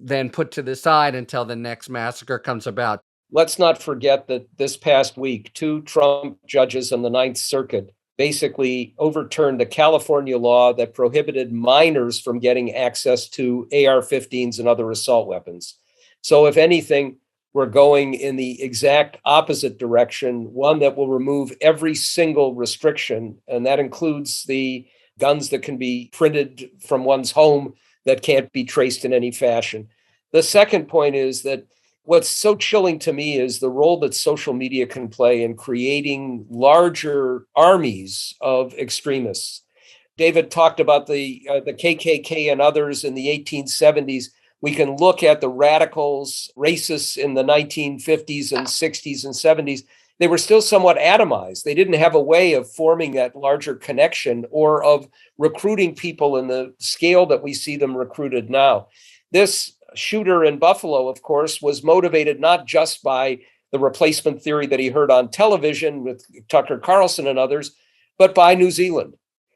then put to the side until the next massacre comes about. Let's not forget that this past week, 2 Trump judges on the Ninth Circuit basically overturned the California law that prohibited minors from getting access to AR-15s and other assault weapons. So if anything, we're going in the exact opposite direction, one that will remove every single restriction, and that includes the guns that can be printed from one's home that can't be traced in any fashion. The second point is that what's so chilling to me is the role that social media can play in creating larger armies of extremists. David talked about the KKK and others in the 1870s. We can look at the radicals, racists in the 1950s and 60s and 70s. They were still somewhat atomized. They didn't have a way of forming that larger connection or of recruiting people in the scale that we see them recruited now. This shooter in Buffalo, of course, was motivated not just by the replacement theory that he heard on television with Tucker Carlson and others, but by New Zealand.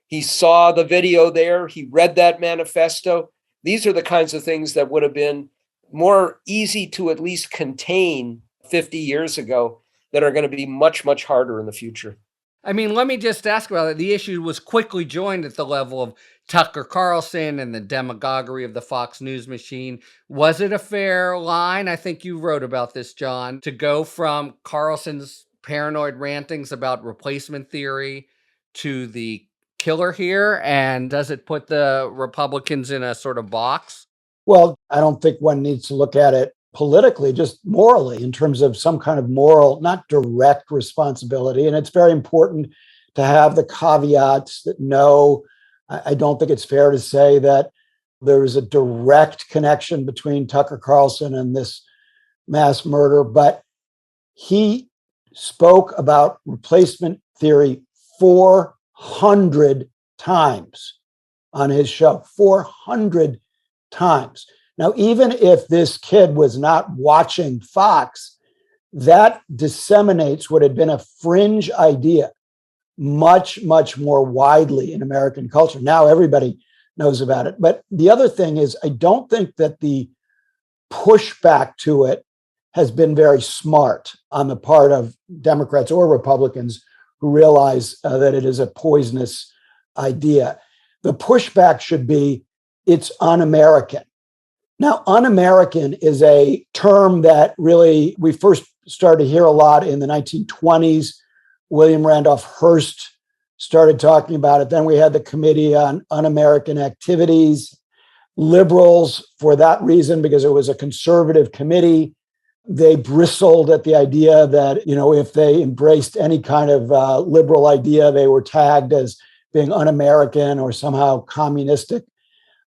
He saw the video there. He read that manifesto. These are the kinds of things that would have been more easy to at least contain 50 years ago that are going to be much, much harder in the future. I mean, let me just ask about it. The issue was quickly joined at the level of Tucker Carlson and the demagoguery of the Fox News machine. Was it a fair line? I think you wrote about this, Jon, to go from Carlson's paranoid rantings about replacement theory to the killer here, and does it put the Republicans in a sort of box? Well, I don't think one needs to look at it politically, just morally, in terms of some kind of moral, not direct responsibility. And it's very important to have the caveats that no, I don't think it's fair to say that there is a direct connection between Tucker Carlson and this mass murder, but he spoke about replacement theory 400 times on his show, 400 times. Now, even if this kid was not watching Fox, that disseminates what had been a fringe idea much, much more widely in American culture. Now everybody knows about it. But the other thing is, I don't think that the pushback to it has been very smart on the part of Democrats or Republicans who realize that it is a poisonous idea. The pushback should be, it's un-American. Now, un-American is a term that really we first started to hear a lot in the 1920s. William Randolph Hearst started talking about it. Then we had the Committee on Un-American Activities. Liberals, for that reason, because it was a conservative committee, they bristled at the idea that, if they embraced any kind of liberal idea, they were tagged as being un-American or somehow communistic.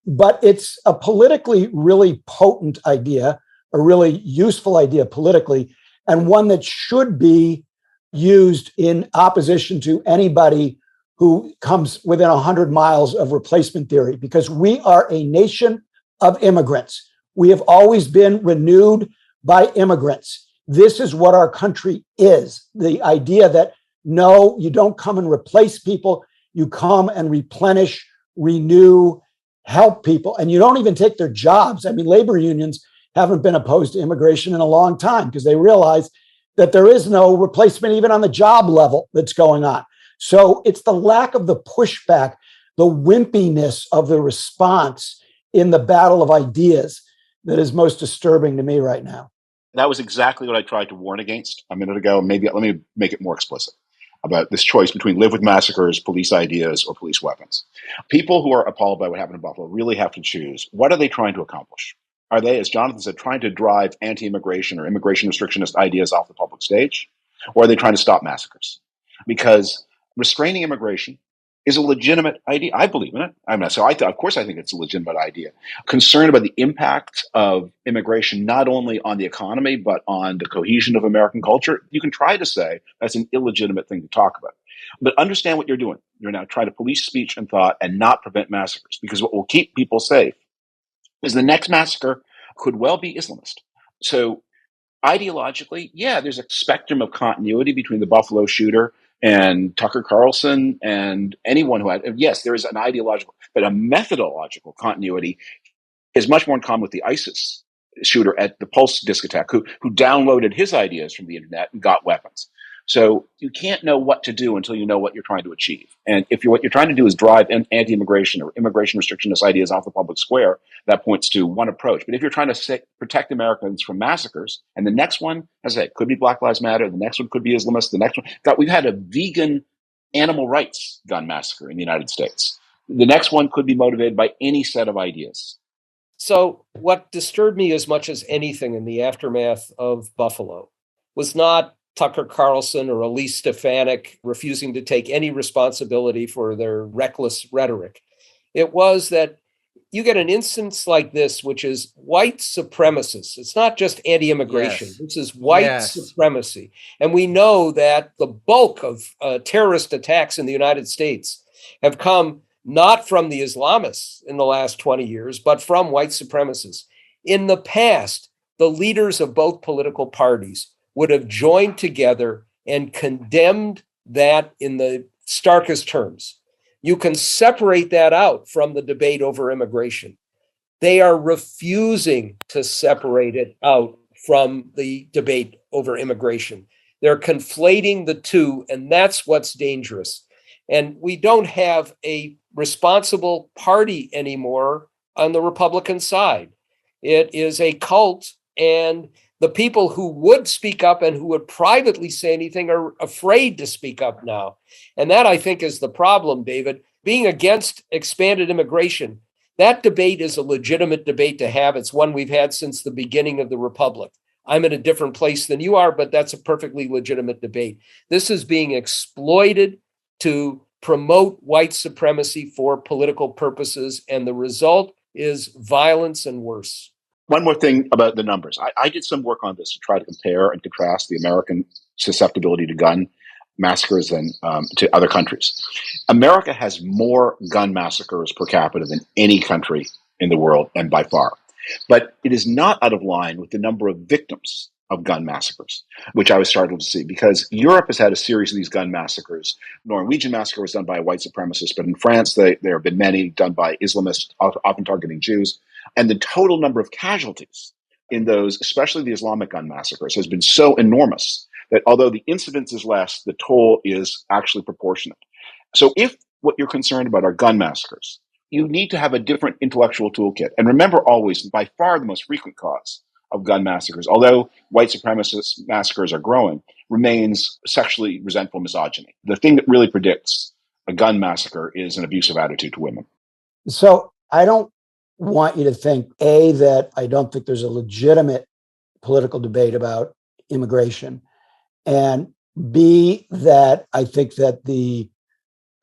But it's a politically really potent idea, a really useful idea politically, and one that should be used in opposition to anybody who comes within 100 miles of replacement theory, because we are a nation of immigrants. We have always been renewed by immigrants. This is what our country is. The idea that, no, you don't come and replace people, you come and replenish, renew, help people, and you don't even take their jobs. I mean, labor unions haven't been opposed to immigration in a long time because they realize that there is no replacement even on the job level that's going on. So it's the lack of the pushback, the wimpiness of the response in the battle of ideas that is most disturbing to me right now. That was exactly what I tried to warn against a minute ago. Maybe let me make it more explicit about this choice between live with massacres, police ideas, or police weapons. People who are appalled by what happened in Buffalo really have to choose. What are they trying to accomplish? Are they, as Jonathan said, trying to drive anti-immigration or immigration restrictionist ideas off the public stage? Or are they trying to stop massacres? Because restraining immigration is a legitimate idea. I believe in it. Of course I think it's a legitimate idea. Concerned about the impact of immigration, not only on the economy, but on the cohesion of American culture, you can try to say that's an illegitimate thing to talk about. But understand what you're doing. You're now trying to police speech and thought and not prevent massacres, because what will keep people safe is the next massacre could well be Islamist. So ideologically, yeah, there's a spectrum of continuity between the Buffalo shooter and Tucker Carlson and anyone who had, yes, there is an ideological, but a methodological continuity is much more in common with the ISIS shooter at the Pulse discotheque who downloaded his ideas from the internet and got weapons. So you can't know what to do until you know what you're trying to achieve. And if what you're trying to do is drive anti-immigration or immigration restrictionist ideas off the public square, that points to one approach. But if you're trying to protect Americans from massacres, and the next one, as I said, could be Black Lives Matter, the next one could be Islamist, the next one, we've had a vegan animal rights gun massacre in the United States. The next one could be motivated by any set of ideas. So what disturbed me as much as anything in the aftermath of Buffalo was not Tucker Carlson or Elise Stefanik refusing to take any responsibility for their reckless rhetoric. It was that you get an instance like this, which is white supremacists. It's not just anti-immigration. Yes. This is white supremacy. And we know that the bulk of terrorist attacks in the United States have come not from the Islamists in the last 20 years, but from white supremacists. In the past, the leaders of both political parties would have joined together and condemned that in the starkest terms. You can separate that out from the debate over immigration. They are refusing to separate it out from the debate over immigration. They're conflating the two, and that's what's dangerous. And we don't have a responsible party anymore on the Republican side. It is a cult, and the people who would speak up and who would privately say anything are afraid to speak up now. And that, I think, is the problem, David. Being against expanded immigration, that debate is a legitimate debate to have. It's one we've had since the beginning of the Republic. I'm in a different place than you are, but that's a perfectly legitimate debate. This is being exploited to promote white supremacy for political purposes, and the result is violence and worse. One more thing about the numbers. I did some work on this to try to compare and contrast the American susceptibility to gun massacres than to other countries. America has more gun massacres per capita than any country in the world, and by far. But it is not out of line with the number of victims of gun massacres, which I was startled to see, because Europe has had a series of these gun massacres. Norwegian massacre was done by a white supremacist, but in France, there have been many done by Islamists, often targeting Jews. And the total number of casualties in those, especially the Islamic gun massacres, has been so enormous that although the incidence is less, the toll is actually proportionate. So if what you're concerned about are gun massacres, you need to have a different intellectual toolkit. And remember always, by far the most frequent cause of gun massacres, although white supremacist massacres are growing, remains sexually resentful misogyny. The thing that really predicts a gun massacre is an abusive attitude to women. So I don't want you to think, A, that I don't think there's a legitimate political debate about immigration, and B, that I think that the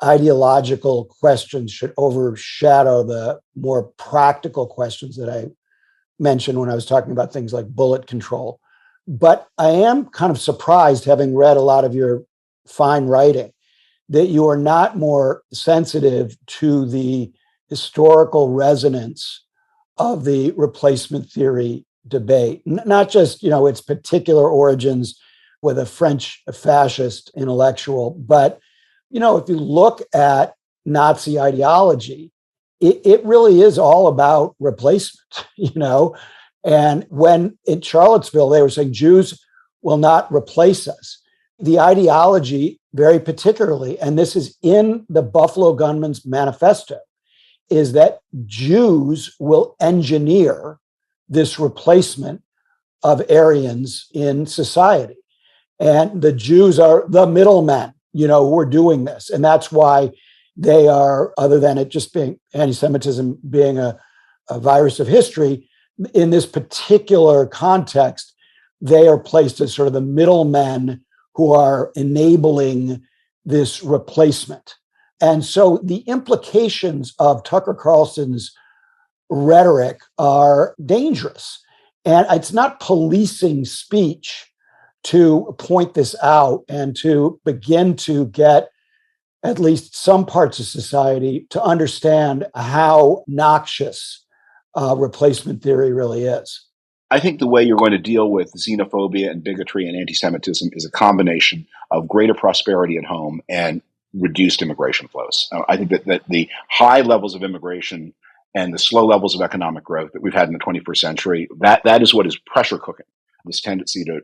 ideological questions should overshadow the more practical questions that I mentioned when I was talking about things like bullet control. But I am kind of surprised, having read a lot of your fine writing, that you are not more sensitive to the historical resonance of the replacement theory debate, not just, its particular origins with a French fascist intellectual, but, if you look at Nazi ideology, it really is all about replacement, And when in Charlottesville, they were saying Jews will not replace us. The ideology, very particularly, and this is in the Buffalo Gunman's manifesto, is that Jews will engineer this replacement of Aryans in society. And the Jews are the middlemen, who are doing this. And that's why they are, other than it just being anti-Semitism being a virus of history, in this particular context, they are placed as sort of the middlemen who are enabling this replacement. And so the implications of Tucker Carlson's rhetoric are dangerous. And it's not policing speech to point this out and to begin to get at least some parts of society to understand how noxious replacement theory really is. I think the way you're going to deal with xenophobia and bigotry and anti-Semitism is a combination of greater prosperity at home and reduced immigration flows. I think that the high levels of immigration and the slow levels of economic growth that we've had in the 21st century, that is what is pressure cooking. This tendency to,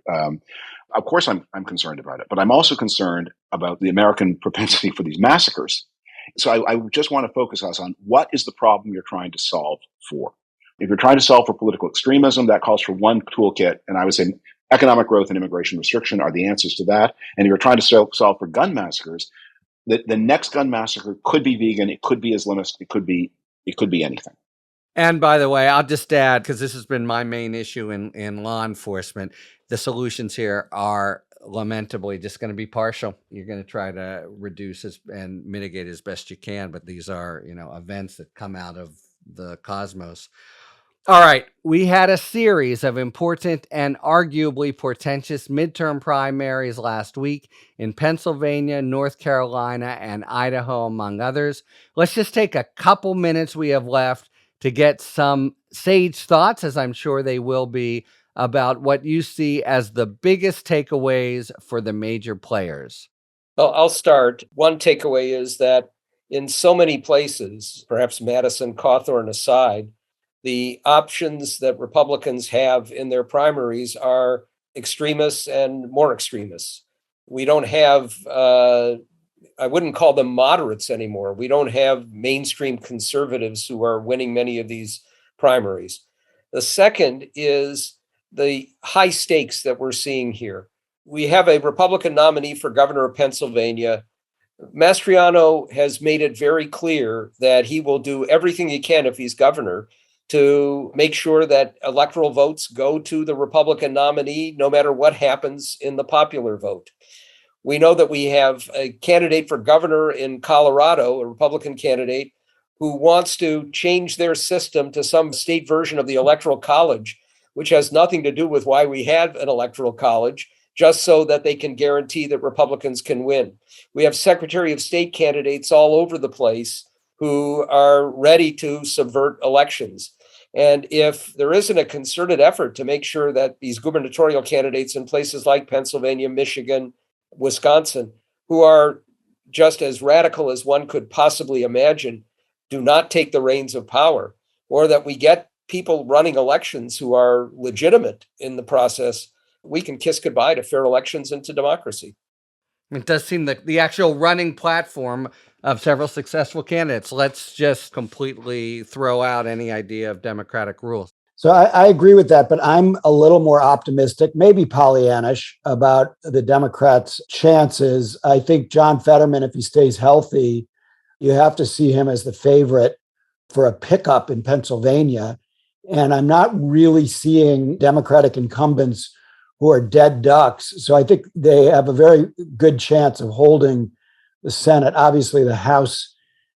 of course, I'm concerned about it, but I'm also concerned about the American propensity for these massacres. So I just want to focus us on what is the problem you're trying to solve for. If you're trying to solve for political extremism, that calls for one toolkit, and I would say economic growth and immigration restriction are the answers to that. And if you're trying to solve for gun massacres, the next gun massacre could be vegan, it could be Islamist, it could be anything. And by the way, I'll just add, because this has been my main issue in law enforcement, the solutions here are lamentably just going to be partial. You're going to try to reduce and mitigate as best you can, but these are, events that come out of the cosmos. All right, we had a series of important and arguably portentous midterm primaries last week in Pennsylvania, North Carolina, and Idaho, among others. Let's just take a couple minutes we have left to get some sage thoughts, as I'm sure they will be, about what you see as the biggest takeaways for the major players. Well, I'll start. One takeaway is that in so many places, perhaps Madison, Cawthorn aside, the options that Republicans have in their primaries are extremists and more extremists. We don't have, I wouldn't call them moderates anymore. We don't have mainstream conservatives who are winning many of these primaries. The second is the high stakes that we're seeing here. We have a Republican nominee for governor of Pennsylvania. Mastriano has made it very clear that he will do everything he can if he's governor to make sure that electoral votes go to the Republican nominee, no matter what happens in the popular vote. We know that we have a candidate for governor in Colorado, a Republican candidate, who wants to change their system to some state version of the Electoral College, which has nothing to do with why we have an Electoral College, just so that they can guarantee that Republicans can win. We have Secretary of State candidates all over the place who are ready to subvert elections. And if there isn't a concerted effort to make sure that these gubernatorial candidates in places like Pennsylvania, Michigan, Wisconsin, who are just as radical as one could possibly imagine, do not take the reins of power, or that we get people running elections who are legitimate in the process, we can kiss goodbye to fair elections and to democracy. It does seem that the actual running platform of several successful candidates. Let's just completely throw out any idea of democratic rules. So I agree with that, but I'm a little more optimistic, maybe Pollyannish, about the Democrats' chances. I think John Fetterman, if he stays healthy, you have to see him as the favorite for a pickup in Pennsylvania. And I'm not really seeing Democratic incumbents who are dead ducks. So I think they have a very good chance of holding the Senate. Obviously, the House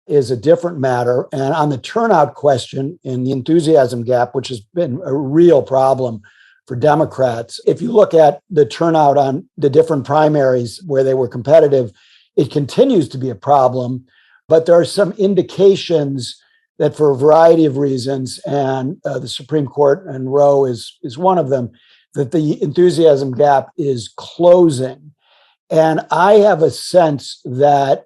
is a different matter. And on the turnout question in the enthusiasm gap, which has been a real problem for Democrats, if you look at the turnout on the different primaries where they were competitive, it continues to be a problem, but there are some indications that for a variety of reasons, and the Supreme Court and Roe is one of them, that the enthusiasm gap is closing. And I have a sense that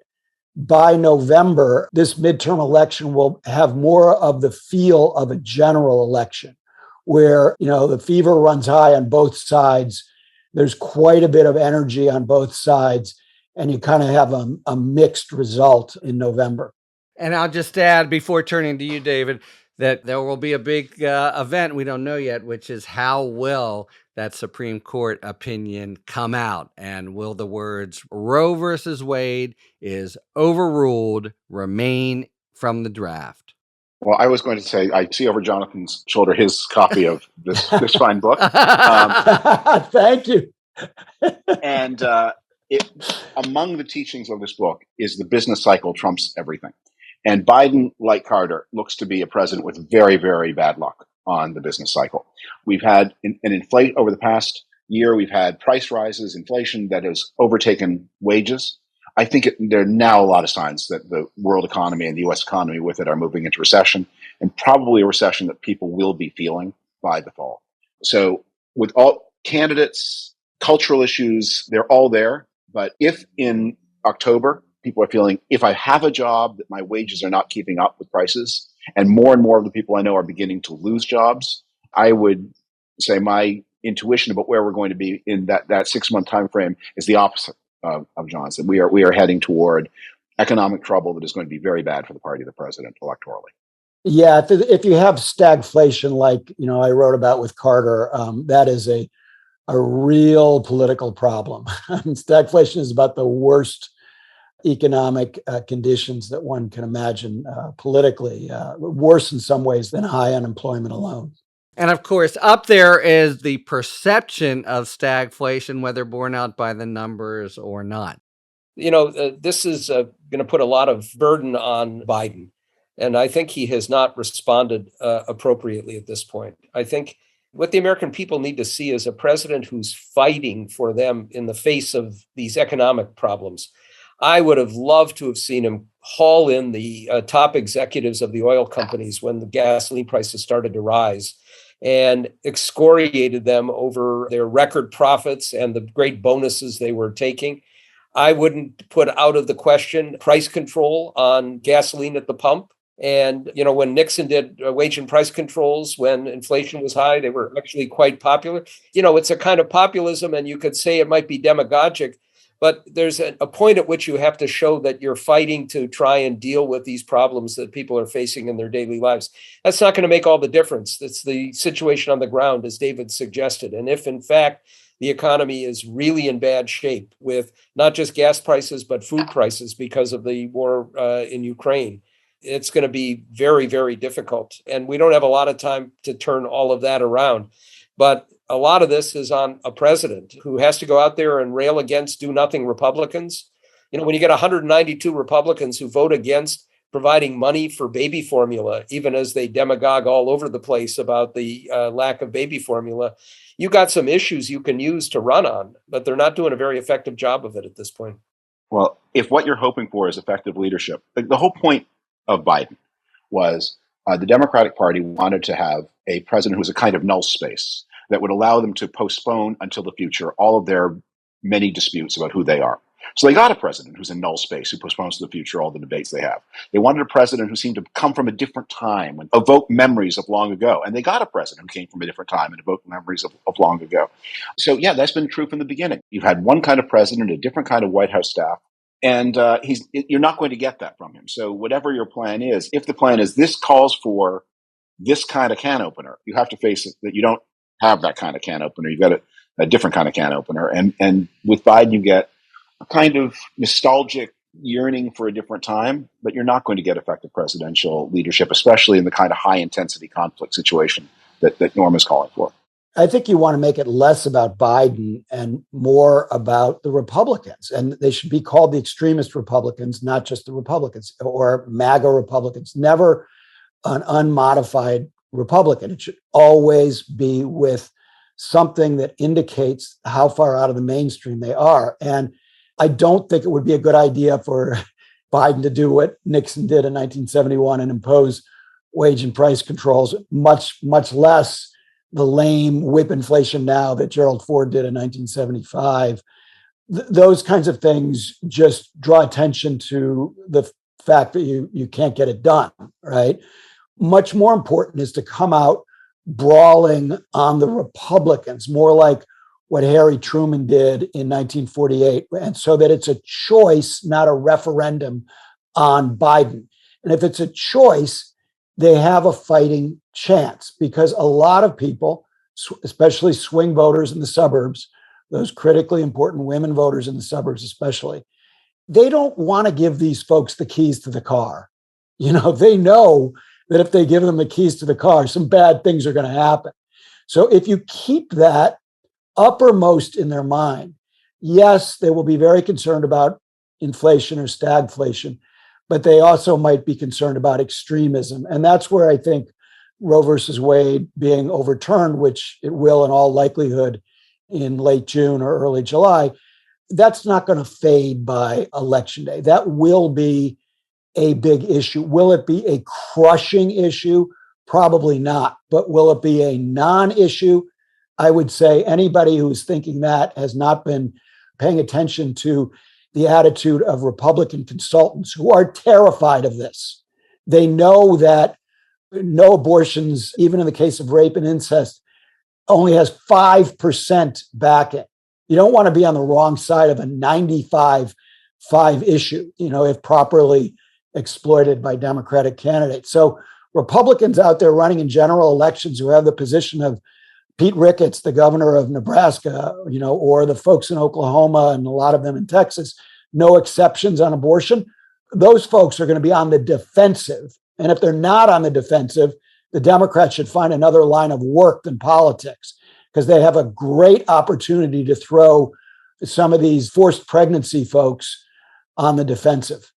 by November, this midterm election will have more of the feel of a general election where, the fever runs high on both sides. There's quite a bit of energy on both sides, and you kind of have a mixed result in November. And I'll just add, before turning to you, David, that there will be a big event we don't know yet, which is how will that Supreme Court opinion come out? And will the words Roe versus Wade is overruled remain from the draft? Well, I was going to say, I see over Jonathan's shoulder his copy of this fine book. Thank you. And among the teachings of this book is the business cycle trumps everything. And Biden, like Carter, looks to be a president with very, very bad luck on the business cycle. We've had over the past year, we've had price rises, inflation that has overtaken wages. I think there are now a lot of signs that the world economy and the U.S. economy with it are moving into recession, and probably a recession that people will be feeling by the fall. So with all candidates, cultural issues, they're all there. But if in October, people are feeling, if I have a job, that my wages are not keeping up with prices, and more of the people I know are beginning to lose jobs, I would say my intuition about where we're going to be in that 6-month time frame is the opposite of John's. That we are heading toward economic trouble that is going to be very bad for the party of the president electorally. Yeah, if you have stagflation, like I wrote about with Carter, that is a real political problem. Stagflation is about the worst economic conditions that one can imagine politically, worse in some ways than high unemployment alone. And of course, up there is the perception of stagflation, whether borne out by the numbers or not. This is going to put a lot of burden on Biden. And I think he has not responded appropriately at this point. I think what the American people need to see is a president who's fighting for them in the face of these economic problems. I would have loved to have seen him haul in the top executives of the oil companies when the gasoline prices started to rise and excoriated them over their record profits and the great bonuses they were taking. I wouldn't put out of the question price control on gasoline at the pump. And, when Nixon did wage and price controls when inflation was high, they were actually quite popular. It's a kind of populism, and you could say it might be demagogic, but there's a point at which you have to show that you're fighting to try and deal with these problems that people are facing in their daily lives. That's not going to make all the difference. It's the situation on the ground, as David suggested. And if, in fact, the economy is really in bad shape with not just gas prices, but food prices because of the war in Ukraine, it's going to be very, very difficult. And we don't have a lot of time to turn all of that around. But a lot of this is on a president who has to go out there and rail against do-nothing Republicans. When you get 192 Republicans who vote against providing money for baby formula, even as they demagogue all over the place about the lack of baby formula, you got some issues you can use to run on, but they're not doing a very effective job of it at this point. Well, if what you're hoping for is effective leadership, the whole point of Biden was the Democratic Party wanted to have a president who was a kind of null space that would allow them to postpone until the future all of their many disputes about who they are. So they got a president who's in null space, who postpones to the future all the debates they have. They wanted a president who seemed to come from a different time and evoke memories of long ago. And they got a president who came from a different time and evoked memories of long ago. So yeah, that's been true from the beginning. You've had one kind of president, a different kind of White House staff. And you're not going to get that from him. So whatever your plan is, if the plan is this calls for this kind of can opener, you have to face it that you don't have that kind of can opener. You've got a different kind of can opener. And with Biden, you get a kind of nostalgic yearning for a different time, but you're not going to get effective presidential leadership, especially in the kind of high intensity conflict situation that Norm is calling for. I think you want to make it less about Biden and more about the Republicans. And they should be called the extremist Republicans, not just the Republicans, or MAGA Republicans, never an unmodified Republican. It should always be with something that indicates how far out of the mainstream they are. And I don't think it would be a good idea for Biden to do what Nixon did in 1971 and impose wage and price controls, much less the lame whip inflation now that Gerald Ford did in 1975. Those kinds of things just draw attention to the fact that you can't get it done, right? Much more important is to come out brawling on the Republicans, more like what Harry Truman did in 1948, and so that it's a choice, not a referendum on Biden. And if it's a choice, they have a fighting chance, because a lot of people, especially swing voters in the suburbs, those critically important women voters in the suburbs especially, they don't want to give these folks the keys to the car. They know that if they give them the keys to the car, some bad things are going to happen. So if you keep that uppermost in their mind, yes, they will be very concerned about inflation or stagflation, but they also might be concerned about extremism. And that's where I think Roe versus Wade being overturned, which it will in all likelihood in late June or early July, that's not going to fade by election day. That will be a big issue. Will it be a crushing issue? Probably not. But will it be a non-issue? I would say anybody who's thinking that has not been paying attention to the attitude of Republican consultants who are terrified of this. They know that no abortions, even in the case of rape and incest, only has 5% backing. You don't want to be on the wrong side of a 95-5 issue, if properly exploited by Democratic candidates. So Republicans out there running in general elections who have the position of Pete Ricketts, the governor of Nebraska, or the folks in Oklahoma and a lot of them in Texas, no exceptions on abortion, those folks are going to be on the defensive. And if they're not on the defensive, the Democrats should find another line of work than politics, because they have a great opportunity to throw some of these forced pregnancy folks on the defensive.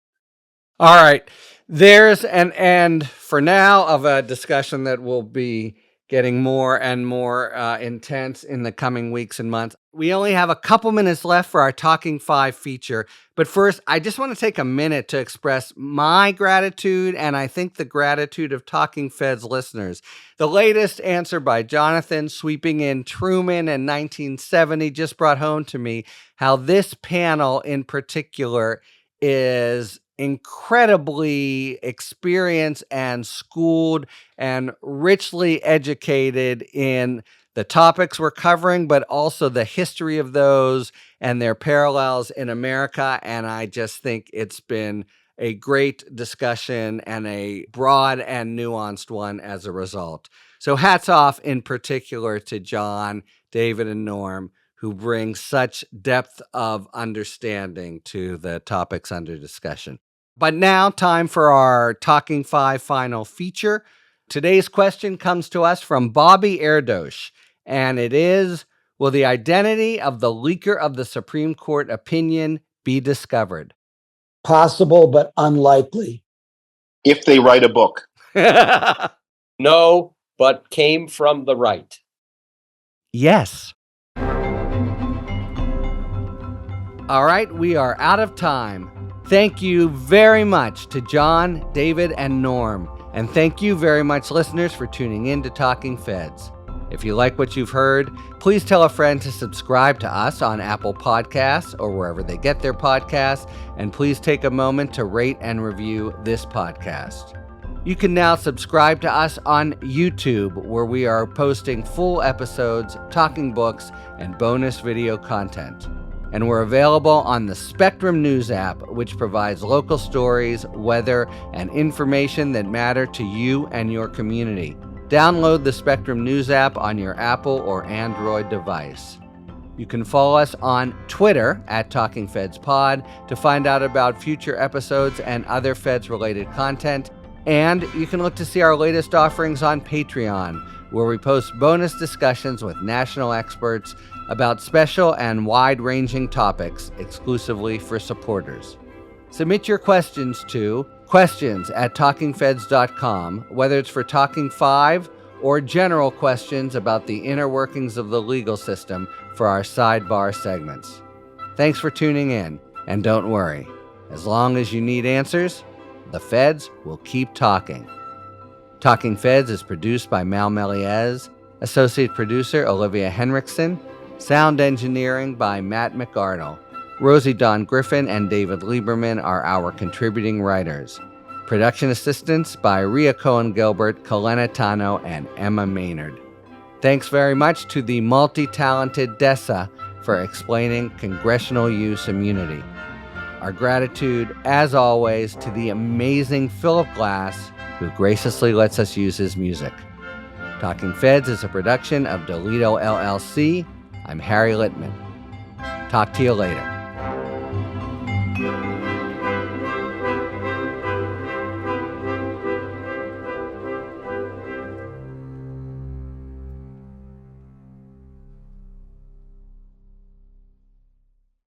All right. There's an end for now of a discussion that will be getting more and more intense in the coming weeks and months. We only have a couple minutes left for our Talking Five feature. But first, I just want to take a minute to express my gratitude, and I think the gratitude of Talking Feds listeners. The latest answer by Jonathan, sweeping in Truman in 1970, just brought home to me how this panel in particular is incredibly experienced and schooled and richly educated in the topics we're covering, but also the history of those and their parallels in America. And I just think it's been a great discussion and a broad and nuanced one as a result. So hats off in particular to Jon, David, and Norm, who bring such depth of understanding to the topics under discussion. But now, time for our Talking Five final feature. Today's question comes to us from Bobby Erdosh, and it is, will the identity of the leaker of the Supreme Court opinion be discovered? Possible, but unlikely. If they write a book. No, but came from the right. Yes. All right, we are out of time. Thank you very much to Jon, David, and Norm. And thank you very much, listeners, for tuning in to Talking Feds. If you like what you've heard, please tell a friend to subscribe to us on Apple Podcasts or wherever they get their podcasts. And please take a moment to rate and review this podcast. You can now subscribe to us on YouTube, where we are posting full episodes, talking books, and bonus video content. And we're available on the Spectrum News app, which provides local stories, weather, and information that matter to you and your community. Download the Spectrum News app on your Apple or Android device. You can follow us on Twitter at TalkingFedsPod to find out about future episodes and other Feds-related content. And you can look to see our latest offerings on Patreon, where we post bonus discussions with national experts about special and wide-ranging topics exclusively for supporters. Submit your questions to questions@talkingfeds.com, whether it's for Talking Five or general questions about the inner workings of the legal system for our Sidebar segments. Thanks for tuning in. And don't worry, as long as you need answers, the feds will keep talking. Talking Feds is produced by Mal Meliez, associate producer Olivia Henriksen, sound engineering by Matt McArdle. Rosie Dawn Griffin and David Lieberman are our contributing writers. Production assistance by Rhea Cohen-Gilbert, Kalena Tano, and Emma Maynard. Thanks very much to the multi-talented Dessa for explaining congressional use immunity. Our gratitude, as always, to the amazing Philip Glass, who graciously lets us use his music. Talking Feds is a production of Delito LLC. I'm Harry Littman. Talk to you later.